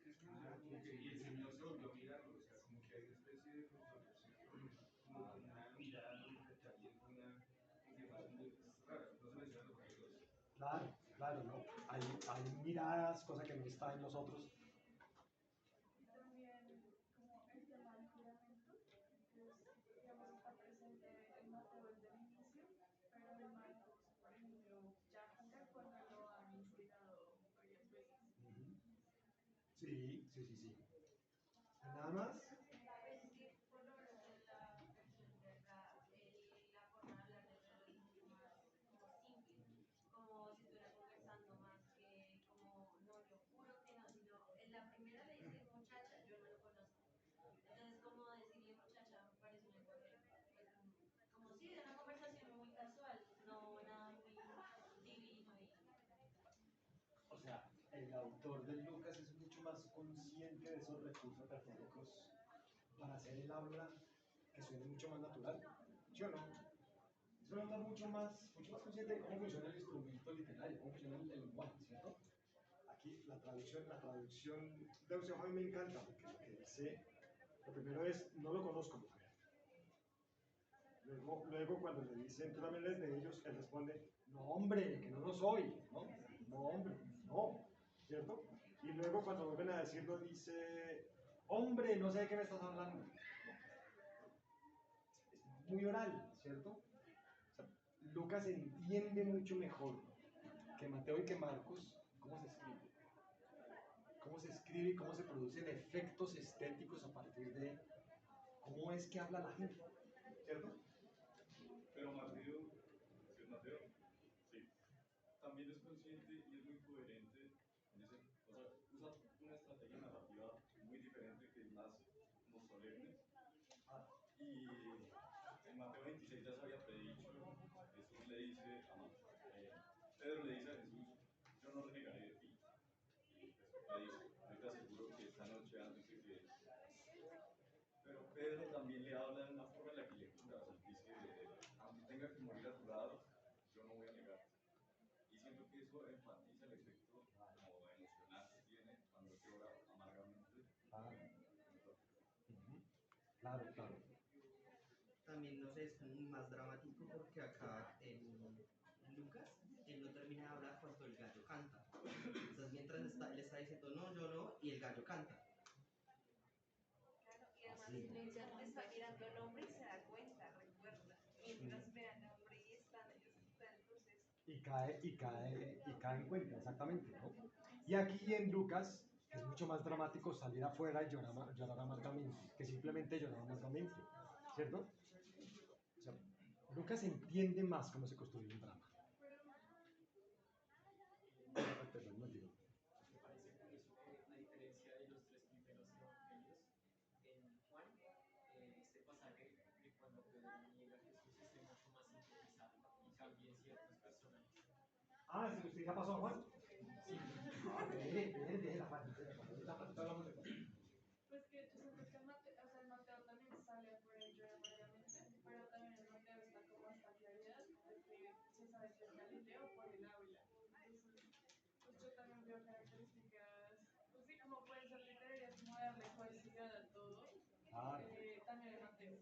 Speaker 7: como que y el Señor se volvió a mirarlo, o sea, como que hay una especie de confrontación, como con una mirada, como que también una confirmación de es raro, no se menciona los amigos.
Speaker 8: claro, claro, ¿no? Hay miradas, cosa que no está en los otros.
Speaker 6: Y también como el tema del juramento, que es, digamos, está presente en Mateo desde el inicio, pero en Marcos, por ejemplo, ya jura cuando lo han instigado varias veces.
Speaker 8: Sí, sí, sí, sí. ¿Nada más?
Speaker 9: Pues es que por lo menos en la versión de acá, la forma de hablar de Pedro es mucho más como simple, como si estuviera conversando más que como no, yo juro que no, sino en la primera le dice muchacha, yo no lo conozco. Entonces como decirle muchacha me parece un lenguaje, pues como sí, de una conversación muy casual, no nada muy divino y
Speaker 8: O sea, el autor de Lucas es mucho más consciente de esos recursos retóricos para hacer el habla que suene mucho más natural. ¿Sí o no? Es un autor mucho más consciente de cómo funciona el instrumento literario, cómo funciona el lenguaje, ¿cierto? Aquí la traducción de Eusebio a mí me encanta porque lo que dice, lo primero es, no lo conozco, mujer. Luego cuando le dicen, tú también eres de ellos, él responde, no hombre, que no lo soy, ¿no? No hombre, no, ¿cierto? Y luego cuando vuelven a decirlo dice, hombre, no sé de qué me estás hablando. Es muy oral, ¿cierto? O sea, Lucas entiende mucho mejor que Mateo y que Marcos cómo se escribe. Cómo se escribe y cómo se producen efectos estéticos a partir de cómo es que habla la gente, ¿cierto?
Speaker 11: Pero Mateo, si es Mateo, sí, también es consciente y es muy coherente en ese, o sea, usa una estrategia narrativa muy diferente que es más como solemne. Y en Mateo 26 ya se había predicho, Jesús le dice Pedro le dice a Jesús, yo no renegaré de ti. Y Jesús le dice, yo te aseguro que esta noche antes de que... Pero Pedro también le habla de una forma en la que le cura, o sea, dice, aunque tenga que morir a tu lado, yo no voy a negarte. Y siento que eso enfatiza el efecto como emocional que tiene cuando llora amargamente.
Speaker 8: Claro, claro.
Speaker 12: También, no sé, es como más dramático porque acá en Lucas, él no termina de hablar cuando el gallo canta. Entonces, mientras él está diciendo no, yo no, y el gallo canta.
Speaker 9: claro, y además le está mirando al hombre y se da cuenta, recuerda, mientras ve al hombre y está en el proceso.
Speaker 8: Y cae en cuenta, exactamente, ¿no? Y aquí en Lucas es mucho más dramático salir afuera y llorar amargamente, que simplemente llorar amargamente, ¿cierto? O sea, Lucas entiende más cómo se construye un drama. Perdón, no digo.
Speaker 2: Me parece curioso que, a diferencia de los tres primeros evangelios, en Juan, este pasaje de cuando Pedro niega a Jesús esté mucho más sintetizado y cambien ciertos personajes.
Speaker 8: Ah, ¿sí ya pasó, Juan?
Speaker 2: Sí.
Speaker 8: Ah, bien, la parte, hablamos de
Speaker 6: Pues que yo siento que Mateo, o sea, Mateo también sale por ello amargamente, pero también en Mateo está como esta claridad de que se sabe que es Galileo por el Ávila. Entonces, pues yo también veo características, pues sí, como pueden ser literarias, como darle cohesividad a todo,
Speaker 8: Claro.
Speaker 6: también en Mateo.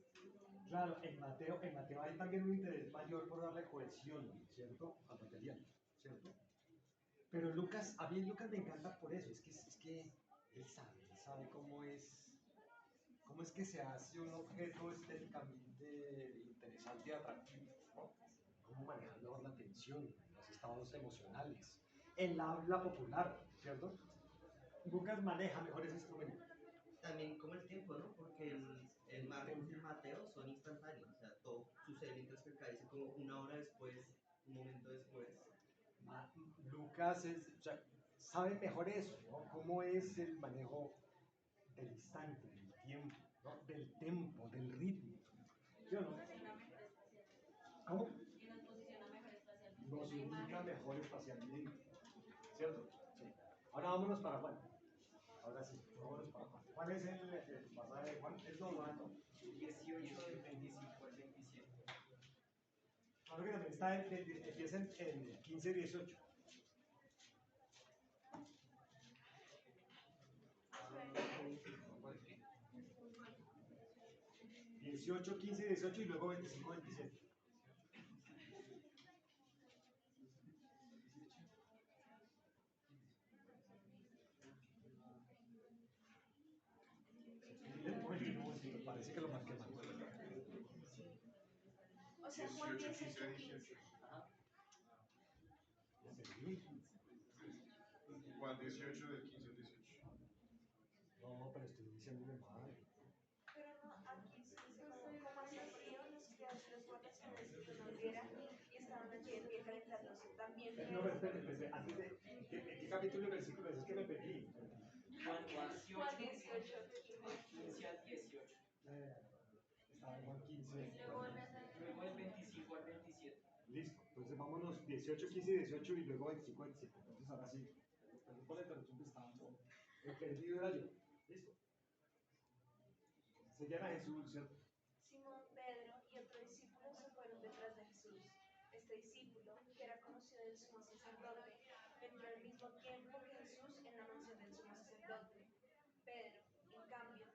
Speaker 8: Claro, en Mateo hay también un interés mayor por darle cohesión, ¿cierto? Al material, ¿cierto? Pero Lucas, a mí Lucas me encanta por eso, es que él sabe cómo es que se hace un objeto estéticamente interesante y atractivo, ¿no? Cómo manejar mejor la atención, los estados emocionales, el habla popular, ¿cierto? Lucas maneja mejor ese instrumento.
Speaker 12: También como el tiempo, ¿no? Porque el Marcos y el Mateo son instantáneos, o sea, todo sucede mientras que acá dice como una hora después, un momento después.
Speaker 8: Lucas o sea, sabe mejor eso, ¿no? Cómo es el manejo del instante, del tiempo, ¿no? Del tempo, del ritmo. ¿Sí o no? ¿Cómo?
Speaker 9: Y nos posiciona mejor espacialmente.
Speaker 8: Nos ubica mejor espacialmente. ¿Cierto? Sí. Ahora vámonos para Juan. Ahora sí, vámonos para Juan. ¿Cuál es el pasaje de Juan? Es normal, ¿no?
Speaker 2: 18 del 25 al 27.
Speaker 8: Claro que también está empieza en 15-18.
Speaker 2: Ah,
Speaker 8: 18, 15, 18 y luego 25, 27. Parece que lo marqué mal.
Speaker 6: O sea, Juan
Speaker 4: 18,
Speaker 6: 18,
Speaker 4: 15,
Speaker 6: 15.
Speaker 4: 18.
Speaker 8: Sí.
Speaker 4: Juan 18 del 15 al 18.
Speaker 8: No, pero estoy diciéndole mal.
Speaker 6: Pero no, aquí sí dice como hacía frío, los criados y los guardas se vestido una hoguera y estaban allí de pie calentándose. También
Speaker 8: No, pero espérate, antes de. ¿Qué capítulo y versículo es que me perdí?
Speaker 2: Juan
Speaker 6: Juan
Speaker 2: 18,
Speaker 6: 18,
Speaker 2: 15 al 18.
Speaker 8: Estaba en Juan 15.
Speaker 2: Luego del 25 al 27.
Speaker 8: Listo, entonces vámonos 18, 15 y 18 y luego 25, 27. Entonces ahora sí, perdón por la interrupción que estaba. El perdido era yo. Listo. Seguían a Jesús, ¿cierto?
Speaker 6: Simón, Pedro y otro discípulo se fueron detrás de Jesús. Este discípulo, que era conocido del sumo sacerdote, entró al mismo tiempo que Jesús en la mansión del sumo sacerdote. Pedro, en cambio,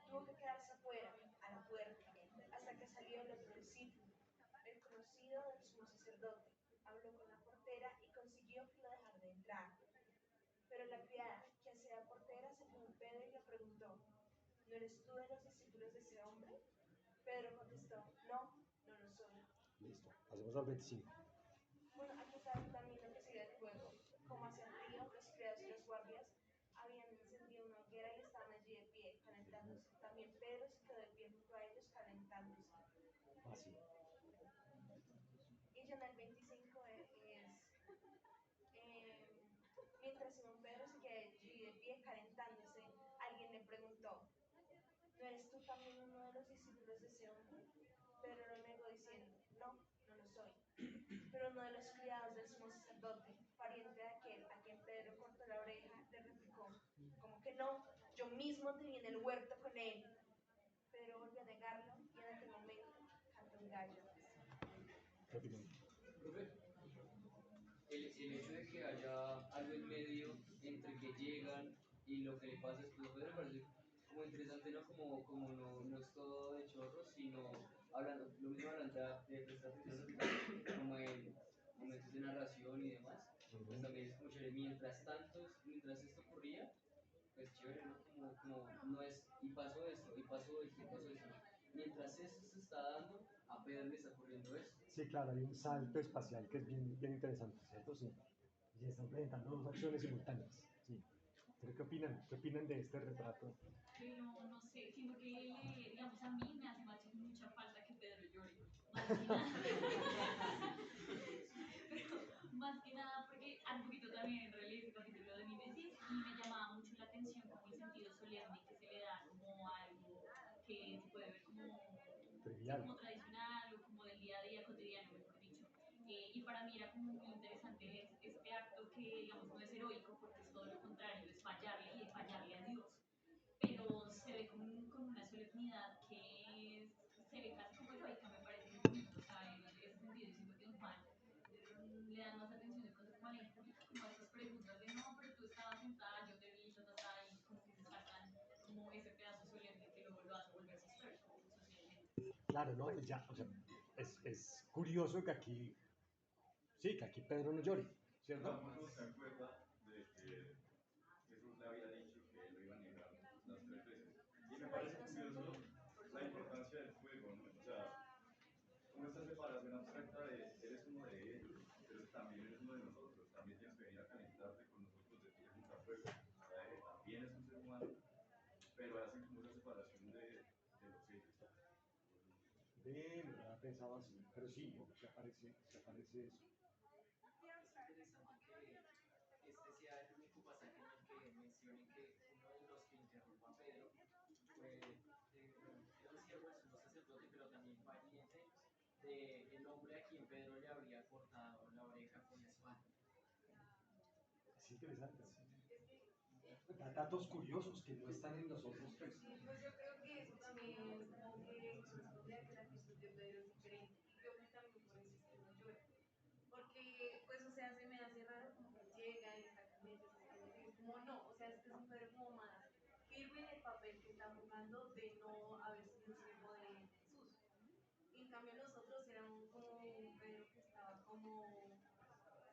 Speaker 6: tuvo que quedarse afuera, a la puerta, hasta que salió el otro discípulo, el conocido del sumo sacerdote. Habló con la portera y consiguió que lo dejara de entrar. Pero la criada, que hacía de portera, se fijó en Pedro y le preguntó: ¿No eres tú de los discípulos de ese hombre? Pedro contestó: No, no lo soy.
Speaker 8: Listo, pasemos al 25.
Speaker 6: Bueno, aquí está también lo que sigue el fuego. Como hacía frío, los criados y los guardias habían encendido una hoguera y estaban allí de pie, calentándose. También Pedro se quedó de pie junto a ellos, calentándose.
Speaker 8: Así.
Speaker 6: Y ya en el 25 mientras Simón Pedro se quedó allí de pie, calentándose, alguien le preguntó: ¿No eres tú también uno de los discípulos de ese hombre? Pedro lo negó diciendo: No, no lo soy. Pero uno de los criados del sumo sacerdote, pariente de aquel a quien Pedro cortó la oreja, le replicó: ¿Cómo que no? Yo mismo te vi en el huerto con él. Pedro volvió a negarlo y en aquel momento cantó un gallo.
Speaker 10: Profe, el hecho de que haya algo en medio entre que llegan y lo que le pasa después, pues, me parece como interesante, ¿no? Como no es todo de chorros, sino hablando, lo mismo hablando de prestar atención a los detalles, como en momentos de narración y demás, pues también es como chévere. Mientras esto ocurría, pues chévere, ¿no? Como no es, y pasó esto, y pasó esto, y pasó esto. Mientras esto se está dando, a Pedro le está ocurriendo esto.
Speaker 8: Sí, claro, hay un salto espacial que es bien, bien interesante, ¿cierto? Sí. Y se están presentando dos acciones simultáneas. Sí. ¿Pero qué opinan? ¿Qué opinan de este retrato?
Speaker 13: Pero no sé, siento que, digamos, a mí me hace mucha falta que Pedro llore. Más que nada. Pero más que nada porque un poquito también releí ese capítulo de Mimesis y me llamaba mucho la atención como el sentido solemne que se le da como algo que se puede ver como, sí,
Speaker 8: Trivial.
Speaker 13: como tradicional o como del día a día cotidiano, mejor dicho. Y para mí era como muy interesante este acto que, digamos, no es heroico porque es todo lo contrario, es fallarle y fallarle a Dios, pero se ve con una solemnidad que se ve casi como heroica, me parece muy bonito, o sea, en ese sentido, yo siento que en Juan le dan más atención de pronto como a la injuria, como a esas preguntas de no, pero tú estabas sentada, yo te vi, y como que se saltan como ese pedazo solemne que luego lo hace volverse histórico socialmente.
Speaker 8: Claro, ¿no? Ya, o sea, es curioso que aquí, sí, que aquí Pedro no llore, ¿cierto?
Speaker 11: Todo el mundo se acuerda de que Jesús le había dicho que él lo iba a negar las 3 veces. Y me parece curioso la importancia del fuego, ¿no? O sea, como esta separación abstracta de eres uno de ellos, pero también eres uno de nosotros, también tienes que venir a calentarte con nosotros de tierra a fuego. O sea, también es un ser humano, pero hacen como esa separación de los ellos.
Speaker 8: Ve, no había pensado así, pero sí, se aparece eso.
Speaker 2: Es interesante que este sea el único pasaje en el que mencione que uno de los que interrogó a Pedro fue, bueno, era un siervo del sumo sacerdote, pero también pariente del hombre a quien Pedro le habría cortado la oreja con la espada.
Speaker 8: Es interesante. Datos curiosos que no están en los otros textos.
Speaker 9: Sí, pues yo creo que eso también como que corresponde a que la actitud de Pedro es diferente. Y creo que también por eso es que no llora. Porque, pues, o sea, se me hace raro como que llega y saca meses y es como no, o sea, este es un Pedro como más firme en el papel que está jugando de no haber sido siervo de Jesús. Y en cambio nosotros éramos como un Pedro que estaba como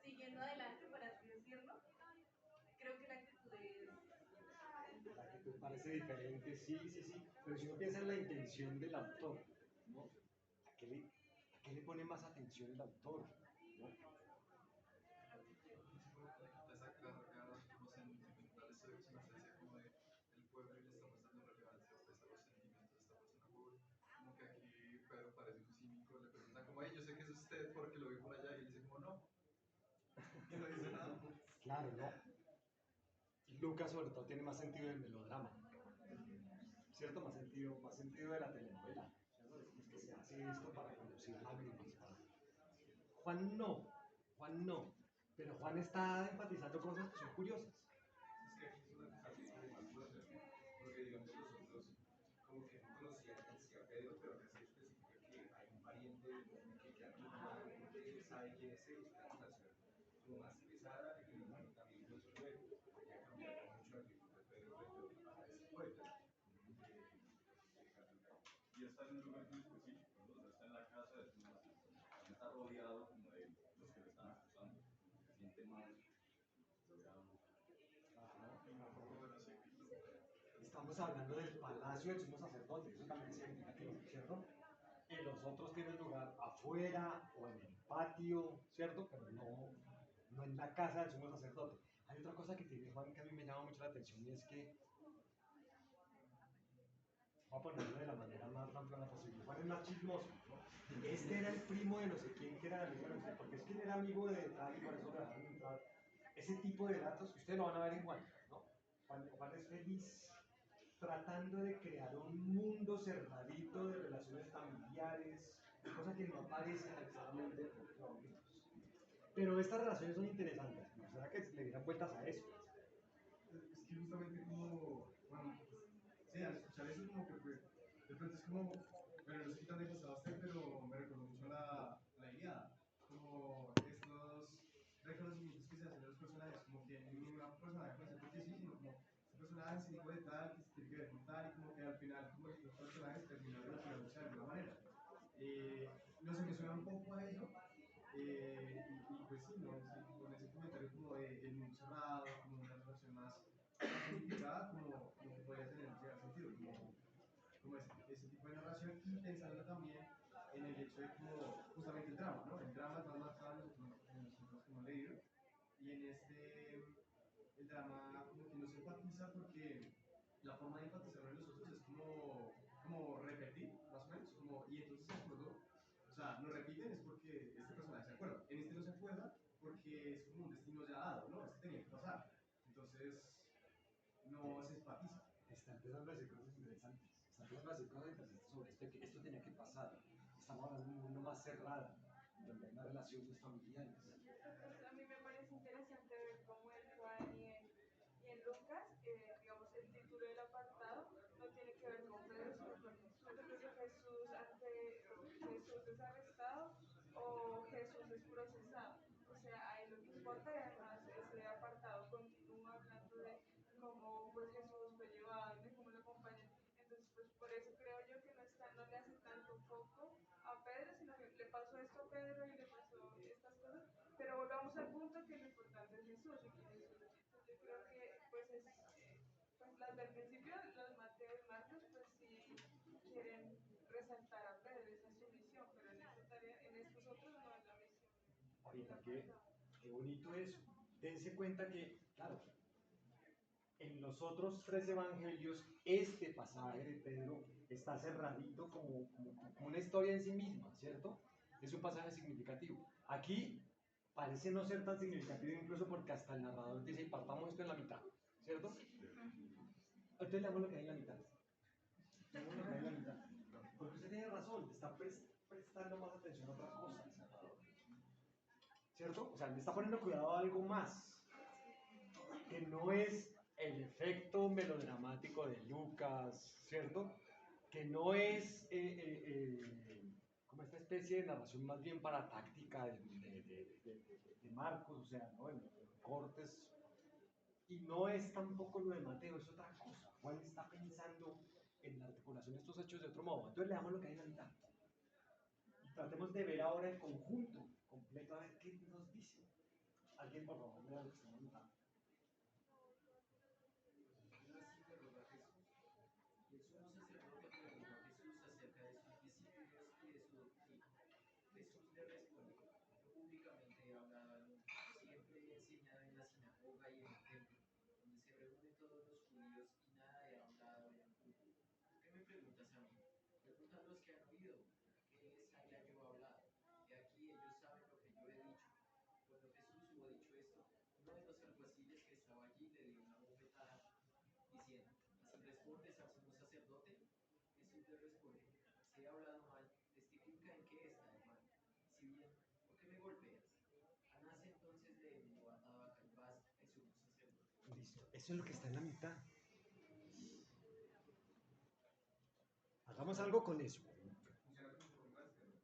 Speaker 9: siguiendo adelante, por así decirlo. Creo que la actitud es
Speaker 8: La que te parece diferente, sí, sí, sí. Pero si uno piensa en la intención del autor, ¿no? ¿A qué le pone más atención el autor? ¿No?
Speaker 7: Esa carga como sentimental, esa circunstancia como de el pueblo y le estamos dando relevancia pues, a los sentimientos de esta persona pobre. Como que aquí Pedro parece un cínico, le preguntan como, hey, yo sé que es usted porque lo vi por allá, y él dice como, no, y no dice nada.
Speaker 8: Claro, ¿no? Y Lucas sobre todo tiene más sentido del melodrama, ¿cierto? Más sentido de la telenovela. ¿Cierto? Es que se hace esto para producir lágrimas. Juan no, pero Juan está enfatizando cosas que son curiosas.
Speaker 7: Es que aquí es una casi como más propia, porque digamos nosotros como que no conocían en sí a Pedro, pero acá sí especifica que hay un pariente que queda como mal porque sabe quién es él, una relación como más pesada y también incluso luego ya cambiar mucho la actitud de Pedro frente a ese pueblo.
Speaker 11: Y está en un lugar muy específico, ¿no? O sea, está en la casa de su mamá. Está rodeado como de los que le están acusando. Se siente mal, rodeado.
Speaker 8: Estamos hablando del palacio del sumo sacerdote, eso también significa que ¿cierto? Y los otros tienen lugar afuera o en el patio, ¿cierto? Pero no en la casa del sumo sacerdote. Hay otra cosa que tiene Juan que a mí me llama mucho la atención y es que, voy a ponerlo de la manera más ramplona posible, Juan es más chismoso, ¿no? Este era el primo de no sé quién que era amigo de no sé, porque es que él era amigo de tal y por eso le dejaron entrar. Ese tipo de datos que ustedes lo van a ver en Juan, ¿no? Juan es feliz tratando de crear un mundo cerradito de relaciones familiares, cosa que no aparece necesariamente en los favoritos. Pero estas relaciones son interesantes, ¿no? ¿Será que le dieran vueltas a eso?
Speaker 3: Es que justamente como, bueno, sí, al escuchar eso como que fue, de pronto es como, bueno, no sé qué tan le pasaba a usted, pero me recordó mucho la Ilíada, como estos reconocimientos que se hacen a los personajes, como que ningún personaje puede ser porque sí, sino como este personaje se dijo de tal, que se tiene que ver con tal, y como que al final como que los personajes terminan relacionándose de alguna manera. No sé, me suena un poco a eso, y pues sí, ¿no? Sí, con ese comentario como de el mundo cerrado, como una relación más unificada, como que podría tener cierto sentido, como ese tipo de narración, y pensando también en el hecho de como justamente el drama, ¿no? El drama está marcado en los libros que hemos leído, y en el drama como que no se enfatiza porque la forma de enfatizarlo en los otros es como repetir, más o menos, como, y entonces se acordó, o sea, lo repiten es porque este personaje se acuerda, en este no se acuerda porque es como un destino ya dado, ¿no? Este tenía que pasar, entonces no se enfatiza.
Speaker 8: Está empezando a decir cosas interesantes, está empezando a decir cosas interesantes sobre esto, que esto tenía que pasar. Estamos hablando de un mundo más cerrado, donde hay más relaciones familiares.
Speaker 6: Pues a mí me parece interesante ver cómo en Juan y en Lucas, digamos, el título del apartado no tiene que ver con Pedro, sino con Jesús. Entonces Jesús es arrestado o Jesús es procesado. O sea, ahí lo que importa y además ese apartado continúa hablando de cómo pues Jesús fue llevado, de cómo lo acompañan. Entonces, pues por eso creo yo que no le hace tanto foco llegamos al punto que lo importante es Jesús y quién es Jesús. Yo creo que pues es, pues las del principio, los Mateo y Marcos, pues sí quieren resaltar a Pedro, esa es su misión, pero en esta tarea, en estos otros no es la misión.
Speaker 8: Ahorita, qué bonito eso. Dense cuenta que, claro, en los otros tres evangelios, este pasaje de Pedro está cerradito como una historia en sí misma, ¿cierto? Es un pasaje significativo. Aquí parece no ser tan significativo incluso porque hasta el narrador dice, partamos esto en la mitad, ¿cierto? Entonces leamos lo que hay en la mitad. Leamos lo que hay en la mitad. Porque usted tiene razón, le está prestando más atención a otra cosa, el narrador. ¿Cierto? O sea, le está poniendo cuidado a algo más, que no es el efecto melodramático de Lucas, ¿cierto? Que no es como esta especie de narración más bien para táctica de Marcos, o sea, ¿no? En cortes. Y no es tampoco lo de Mateo, es otra cosa. Juan está pensando en la articulación de estos hechos de otro modo. Entonces leamos lo que hay en la mitad. Y tratemos de ver ahora el conjunto completo, a ver qué nos dice. Alguien, por favor, lea lo que está en la mitad.
Speaker 2: Una así interrogó a Jesús. Y el sumo sacerdote preguntó a Jesús acerca de sus discípulos y de su doctrina. Jesús le respondió: Yo públicamente he hablado al mundo. Siempre he enseñado en la sinagoga y en el templo, donde se reúnen todos los judíos, y nada he hablado en público. ¿Por qué me preguntas a mí? Pregunta a los que han oído. ¿Qué les haya yo hablado? Y aquí ellos saben lo que yo he dicho. Cuando Jesús hubo dicho esto, uno de los alguaciles que estaba allí le dio una bofetada, diciendo: ¿Así respondes al sumo sacerdote? Jesús le respondió: Si he hablado mal, testifica en qué está el mal. Y si bien, ¿por qué me golpeas? Anás entonces le envió atado a Caifás, el sumo sacerdote.
Speaker 8: Listo, eso es lo que está en la mitad. Hagamos algo con eso.
Speaker 7: Funciona como contraste, ¿no?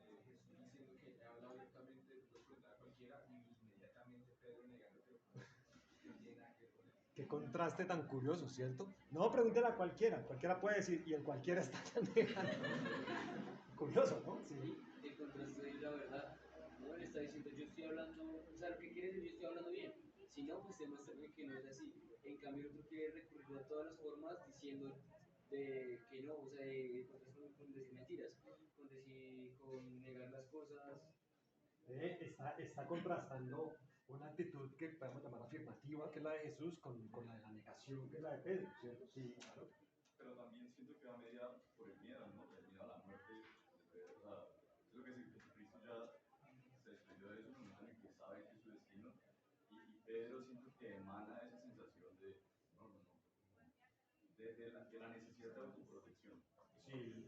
Speaker 7: Jesús diciendo que he hablado abiertamente, puedes preguntar a cualquiera y inmediatamente Pedro negando que no tiene nada que ver con él.
Speaker 8: Qué contraste tan curioso, ¿cierto? No, pregúntele a cualquiera. Cualquiera puede decir, y el cualquiera está tan negando. Curioso, ¿no? Sí.
Speaker 10: El contraste es la verdad. No le está diciendo yo estoy hablando, o sea, lo que quiere decir yo estoy hablando bien. Si no, pues demuéstrame que no es así. En cambio, el otro quiere recurrir a todas las formas diciendo que no, o sea, con decir mentiras, con negar las cosas.
Speaker 8: Está contrastando una actitud que podemos llamar afirmativa, que es la de Jesús, con la de la negación, que es la de Pedro, ¿cierto? Sí, claro.
Speaker 11: Pero también siento que va media por el miedo, ¿no? El miedo a la muerte. O sea, es lo que dice Jesucristo ya se desprendió de eso en el momento en el que sabe que es su destino. Y Pedro siento que emana esa sensación de, no, no, no, de la necesidad de autoprotección.
Speaker 8: Sí.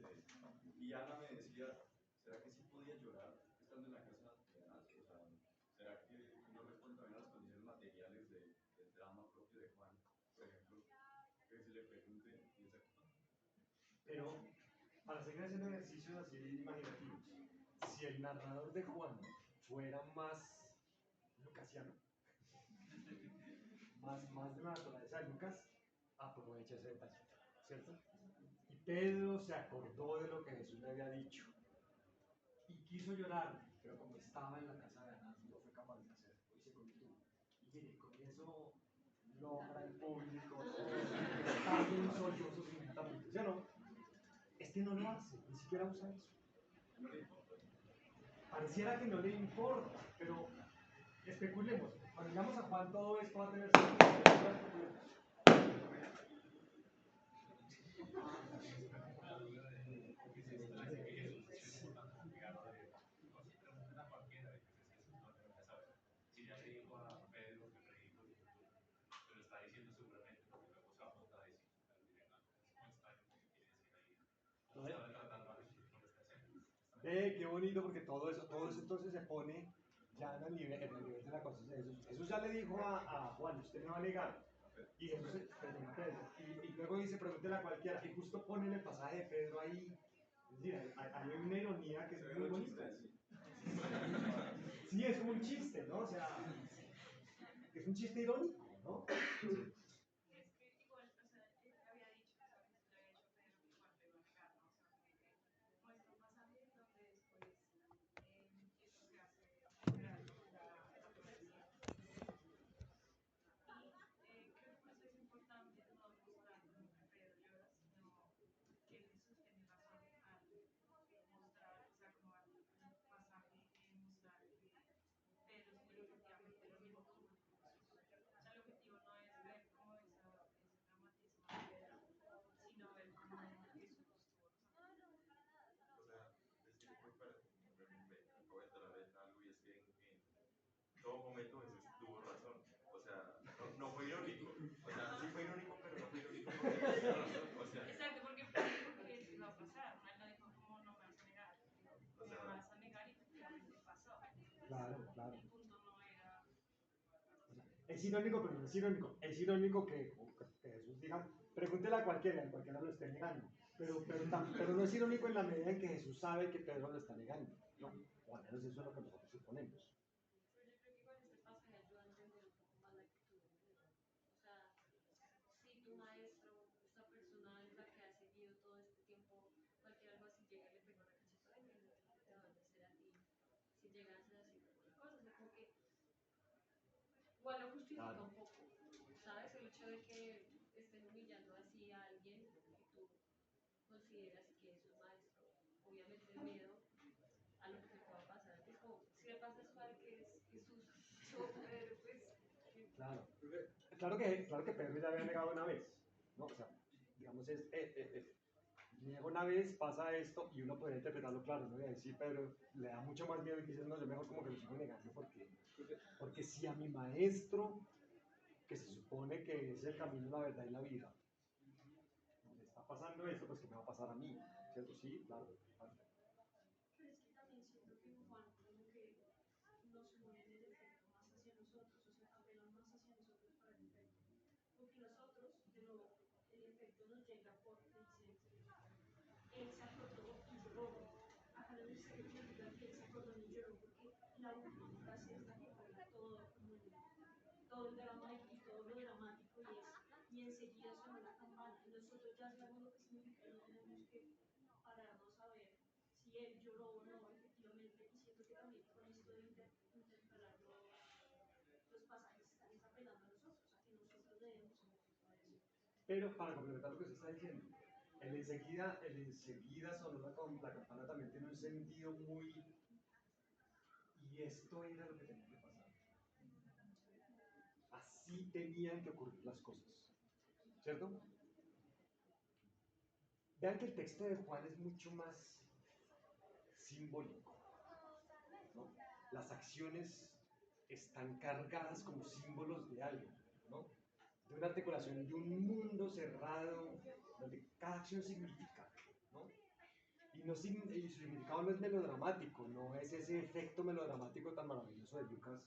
Speaker 11: Y Ana me decía, ¿será que sí podía llorar estando en la casa de Ana? O sea, ¿será que no responde también a las condiciones materiales del drama propio de Juan? Por ejemplo, que se le pregunte y esa cosa.
Speaker 8: Pero, para seguir haciendo ejercicios así imaginativos, si el narrador de Juan fuera más lucasiano, más de la naturaleza de Lucas, aprovecha ese detalle, ¿cierto? Y Pedro se acordó de lo que Jesús le había dicho y quiso llorar, pero como estaba en la casa de Anás, no fue capaz de hacerlo y se contuvo. Y mire, con eso logra el público, está bien sollozos inmediatamente, ¿sí o no? Este no lo hace, ni siquiera usa eso. Pareciera que no le importa, pero especulemos. Cuando llegamos a Juan, todo esto va a tener sentido.
Speaker 11: Si ya le dijo a Pedro que el ridículo, se lo está diciendo seguramente porque luego se va a contradecir. ¿Cómo se va a tratar a Jesús por esta escena?
Speaker 8: Qué bonito, porque todo eso entonces se pone ya en el nivel de la conciencia de Jesús. Jesús ya le dijo a Juan, usted me va a negar. Y Jesús, y luego dice, pregúntele a cualquiera. Y justo pone el pasaje de Pedro ahí. Es decir, hay una ironía que es muy bonita. Sí, es como un chiste, ¿no? O sea, es un chiste irónico, ¿no?
Speaker 6: Es que igual, o sea, él había dicho, o sea, Jesús le había dicho a Pedro que Juan lo iba a negar, ¿no? O sea, que muestra un pasaje donde después eso se hace
Speaker 4: momento Jesús tuvo razón. O sea, no fue irónico. O sea, sí fue irónico, pero no fue irónico porque tenía razón. O sea,
Speaker 13: Exacto, porque eso iba a pasar. Él no dijo, ¿cómo no me vas a negar? Me vas a negar y efectivamente pasó.
Speaker 8: Claro, claro.
Speaker 13: El punto no era.
Speaker 8: O sea, es irónico, pero no es irónico. Es irónico que Jesús diga, pregúntele a cualquiera, y cualquiera lo esté negando. Pero no es irónico en la medida en que Jesús sabe que Pedro lo está negando, ¿no? O al menos eso es lo que nosotros suponemos.
Speaker 9: Pero yo creo que con este pasaje ayuda a entender un poco más la actitud de Pedro. O sea, si tu maestro, esta persona en la que has seguido todo este tiempo, cualquier algo así llega y le pega una cachetada y te va a decir a ti si llegas a decir alguna cosa. O sea, como que igual lo justifica
Speaker 8: Claro.
Speaker 9: un poco, ¿sabes? El hecho de que estén humillando así a alguien que tú consideras que es un maestro, obviamente el miedo a lo que te pueda pasar. Es como, si le pasa eso al que es Jesús, yo, Pedro, pues,
Speaker 8: Claro. Claro que Pedro ya había negado una vez, ¿no? O sea, digamos, niega una vez, pasa esto, y uno podría interpretarlo claro, ¿no? Y ahí sí, Pedro le da mucho más miedo y dice, no, yo mejor como que lo sigo negando, porque si a mi maestro, que se supone que es el camino, la verdad y la vida, le está pasando esto, pues ¿qué me va a pasar a mí? ¿Cierto? Sí, claro. Claro.
Speaker 9: pero es que también siento que en Juan como que nos unen el efecto más hacia nosotros, o sea, apelan más hacia nosotros para el efecto. Porque nosotros, el efecto nos llega porque dice, él se acordó y lloró. Acá no dice que diga que él se acordó y lloró, porque la última frase es la que juega todo, como todo el drama y todo lo dramático y enseguida suena la campana. Y nosotros ya sabemos lo que significa, no tenemos que pararnos a ver si él lloró o no, efectivamente. Y siento que también con esto de intercalar los pasajes están apelando a nosotros, a que nosotros leemos un poquito de eso.
Speaker 8: Pero para complementar lo que se está diciendo, el enseguida sonó la campana también tiene un sentido muy... Y esto era lo que tenía que pasar. Así tenían que ocurrir las cosas. ¿Cierto? Vean que el texto de Juan es mucho más simbólico, ¿no? Las acciones están cargadas como símbolos de algo, ¿no? De una articulación de un mundo cerrado, donde cada acción significa, ¿no? Y su significado no es melodramático, no es ese efecto melodramático tan maravilloso de Lucas,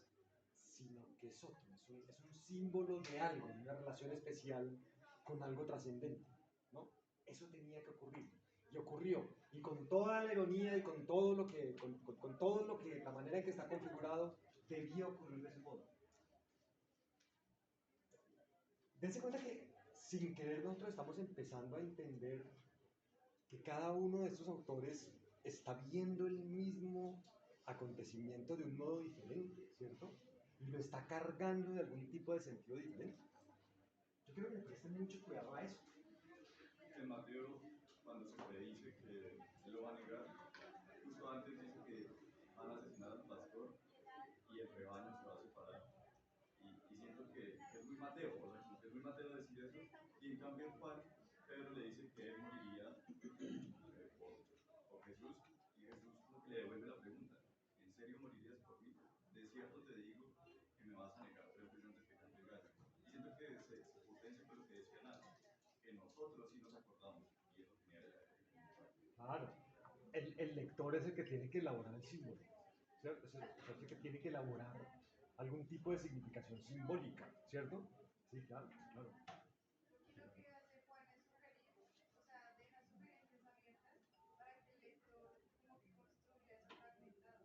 Speaker 8: sino que es otro, es un símbolo de algo, de una relación especial con algo trascendente, ¿no? Eso tenía que ocurrir, y ocurrió, y con toda la ironía y con todo lo que, con todo lo que, la manera en que está configurado, debía ocurrir de ese modo. Dense cuenta que sin querer nosotros estamos empezando a entender que cada uno de estos autores está viendo el mismo acontecimiento de un modo diferente, ¿cierto? Y lo está cargando de algún tipo de sentido diferente. Yo creo que le presten mucho cuidado a eso.
Speaker 11: En Mateo, cuando se predice que él lo va a negar, justo antes dice que van a asesinar al pastor y el rebaño se va a separar. Y siento que es muy Mateo, o sea, como que es muy Mateo decir eso. Y en cambio en Juan, Pedro le dice que él moriría por Jesús, y Jesús lo que le devuelve la pregunta: ¿en serio morirías por mí? De cierto te digo que me vas a negar 3 veces antes que cante el gallo. Y siento que se potencia con lo que decía Nata, que nosotros sí nos acordamos, y eso tenía que...
Speaker 8: Claro, el lector es el que tiene que elaborar el símbolo, ¿cierto? Es el que tiene que elaborar algún tipo de significación simbólica, ¿cierto? Sí, claro, claro.
Speaker 14: Porque lo que hace Juan es sugerir, o sea, deja sugerencias abiertas para que el lector como que construya eso fragmentado.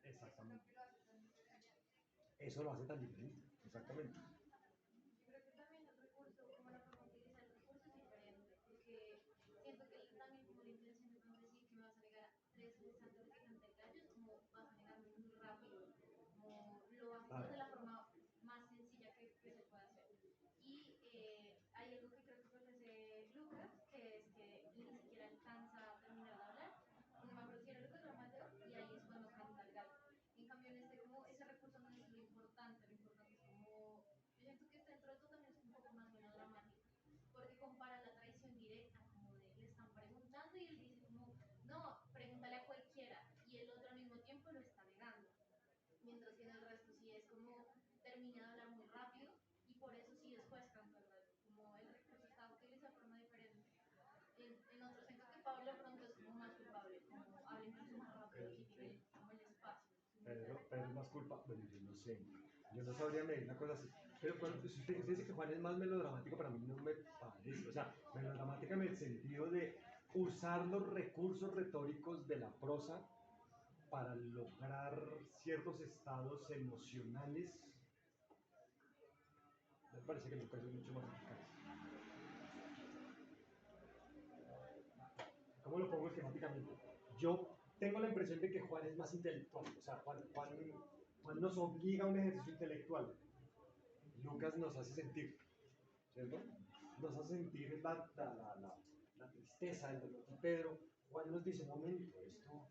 Speaker 8: Exactamente.
Speaker 14: Eso es lo que lo hace tan diferente.
Speaker 8: Eso lo hace tan diferente, exactamente.
Speaker 9: Yo creo que también el recurso, como la forma de utilizar el recurso es diferente, porque siento que también como la intención de no decir que me vas a negar 3 veces antes de que cante el gallo, es como vas a negarme muy rápido, como lo haces de la forma más sencilla que se puede hacer. Y hay algo que creo que ofrece Lucas, que es que ni siquiera alcanza a terminar de hablar, no me acuerdo si era Lucas o Mateo, y ahí es cuando canta el gallo. En cambio, en este, como ese recurso no es lo importante es como, yo siento que este dentro de todo también es un poco más melodramático, porque compara la traición directa, como de le están preguntando y él dice como, no, pregúntale a cualquiera, Pablo pronto es como más culpable, como hablen con su rápido y tienen como el espacio.
Speaker 8: Pedro es más culpa, bueno, yo no sé, yo no sabría medir una cosa así. Pero cuando usted dice que Juan es más melodramático, para mí no me parece. O sea, melodramática en el sentido de usar los recursos retóricos de la prosa para lograr ciertos estados emocionales. Me parece que Lucas es mucho más eficaz. ¿Cómo lo pongo esquemáticamente? Yo tengo la impresión de que Juan es más intelectual. O sea, Juan nos obliga a un ejercicio intelectual. Lucas nos hace sentir, ¿cierto? Nos hace sentir la tristeza, el dolor. Y Pedro, Juan nos dice, un momento, esto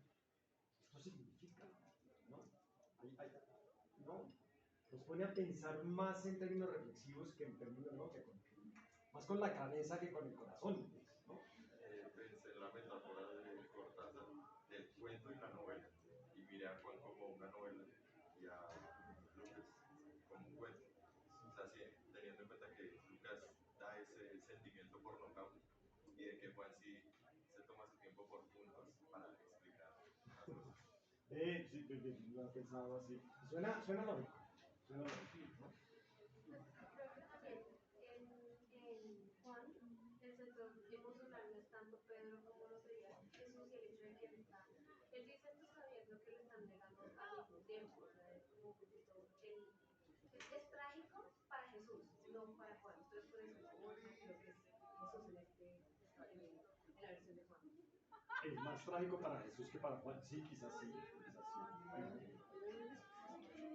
Speaker 8: significa, ¿no? No, nos pone a pensar más en términos reflexivos que en términos, ¿no? Más con la cabeza que con el corazón, ¿no?
Speaker 4: Pensé en la metáfora de Cortázar, del cuento y la novela, y miré a Juan como una novela y a Lucas como un cuento. O sea, sí, teniendo en cuenta que Lucas da ese sentimiento por nocaut y de que Juan sí se toma su tiempo por puntos para explicar las cosas.
Speaker 8: Sí, lo he pensado así. Suena lógico. Suena lógico, ¿no?
Speaker 9: Pues creo que también en Juan el sector emocional no es tanto Pedro como lo sería Jesús y el hecho de que él dice esto sabiendo que lo están negando al mismo tiempo, o sea, es como un poquito, es trágico para Jesús, no para Juan, entonces por eso como lo que es Jesús en en la versión de Juan.
Speaker 8: Es más trágico para Jesús que para Juan. Sí, quizás sí.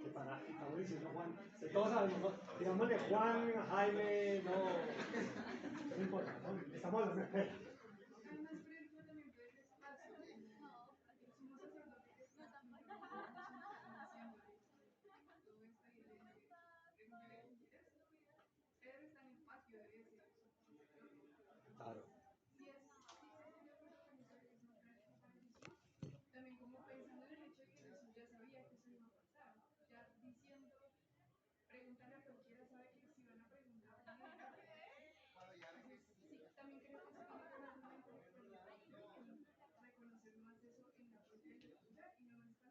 Speaker 8: Estamos diciendo Juan. Todos sabemos, ¿no? Digámosle Juan, Jaime, no importa, ¿no? Estamos hablando de Pedro.
Speaker 14: Además, por ejemplo, también puede ser espacio, como el sumo sacerdote que está haciéndole todo esto y le dice, pregúntale a quien quieras. Pedro está en el patio de ese sumo sacerdote.
Speaker 8: Claro.
Speaker 14: Si se siente por eso es más trágico para Jesús, también como pensando en el hecho de que Jesús ya sabía que eso iba a pasar, ya diciendo, pregúntale a cualquiera, sabe que si van a preguntar, entonces, sí, también creo que eso tiene que ver con la intelectualidad y reconocer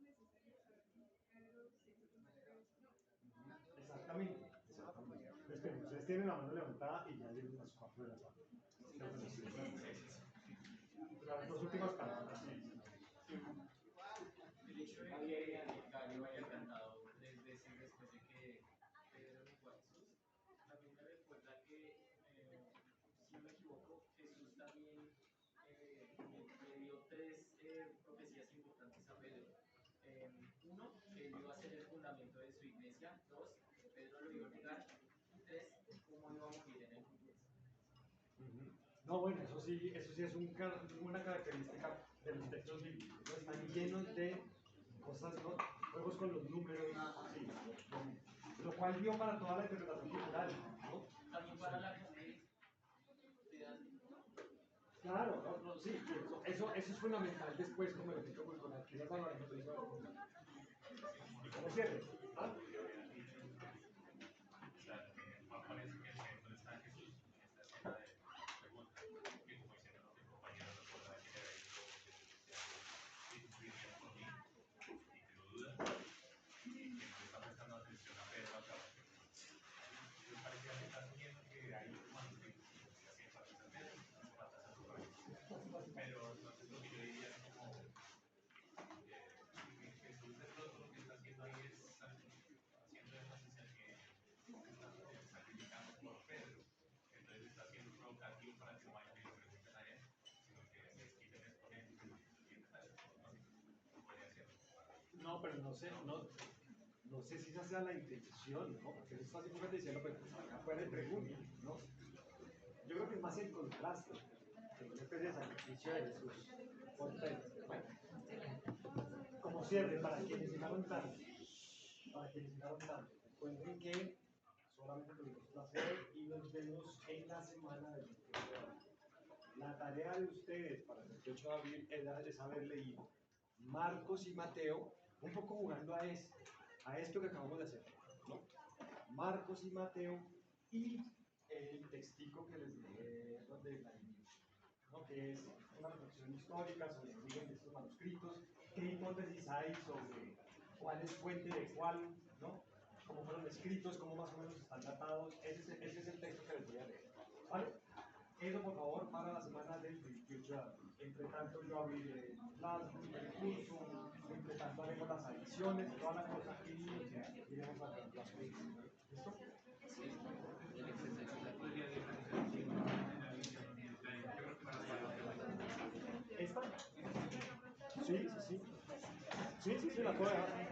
Speaker 14: más eso en la propia lectura y no es tan necesario saber si Pedro se equivoca o no.
Speaker 8: Exactamente. Esperen, ustedes tienen la mano levantada y ya llegan las 4 de la tarde. Las dos últimas palabras.
Speaker 2: El hecho de que el gallo haya cantado 3 veces después de que Pedro negó a Jesús, también me recuerda que, si no me equivoco, Jesús también le dio 3 profecías importantes a Pedro. Uno, que él iba a ser el fundamento de su iglesia. 2, que Pedro lo iba a negar. Y 3, cómo iba a morir en el futuro.
Speaker 8: No, bueno, eso sí es una característica de los textos bíblicos, ¿no? Están llenos de cosas, ¿no? Juegos con los números, sí, lo cual dio para toda la interpretación cultural, ¿no?
Speaker 2: También para la gente de
Speaker 8: Claro, no, sí, eso es fundamental después como elemento cultural, que es la valorización cultural. ¿Cómo cierre? ¿Ah?
Speaker 4: Parece que el centro está en Jesús, en esta escena de pregunta, que como diciendo lo que el compañero recuerda que le había dicho si tú vivías por mí y que lo dudas y que no le está prestando atención a Pedro acá. Entonces parecía que está asumiendo que hay humanos que hacían falta a Pedro, hace falta a su país. Pero entonces lo que yo diría es como Jesús de pronto lo que está haciendo ahí es haciendo énfasis en que está sacrificando por Pedro. Entonces está siendo provocativo para que no vayan y le pregunten a él, sino que se desquiten con él y se lo entienden a él. No podría ser.
Speaker 8: No, pero no sé si esa sea la intención, ¿no? Porque eso está simplemente diciendo, pues acá fuera de pregunta, ¿no? Yo creo que es más el contraste, que una especie de sacrificio de Jesús por Pedro. Bueno, como cierre, para quienes llegaron tarde, recuerden que solamente tuvimos clase hoy y nos vemos en la semana del 28 de abril. La tarea de ustedes para el 28 de abril es haber leído Marcos y Mateo, un poco jugando a esto que acabamos de hacer, ¿no? Marcos y Mateo y el textico que les dejé donde la inicio. ¿no? Que es una reflexión histórica sobre el origen de estos manuscritos, qué hipótesis hay sobre cuál es fuente de cuál, ¿no? Cómo fueron escritos, cómo más o menos están datados. Ese es el texto que les voy a leer, ¿vale? Eso, por favor, para la semana del 28 de abril. Entre tanto, yo abriré el curso, entre tanto haremos las adiciones, toda la cosa, y iremos a las cosas. ¿Listo? ¿Esta? Sí, la puedo dejar.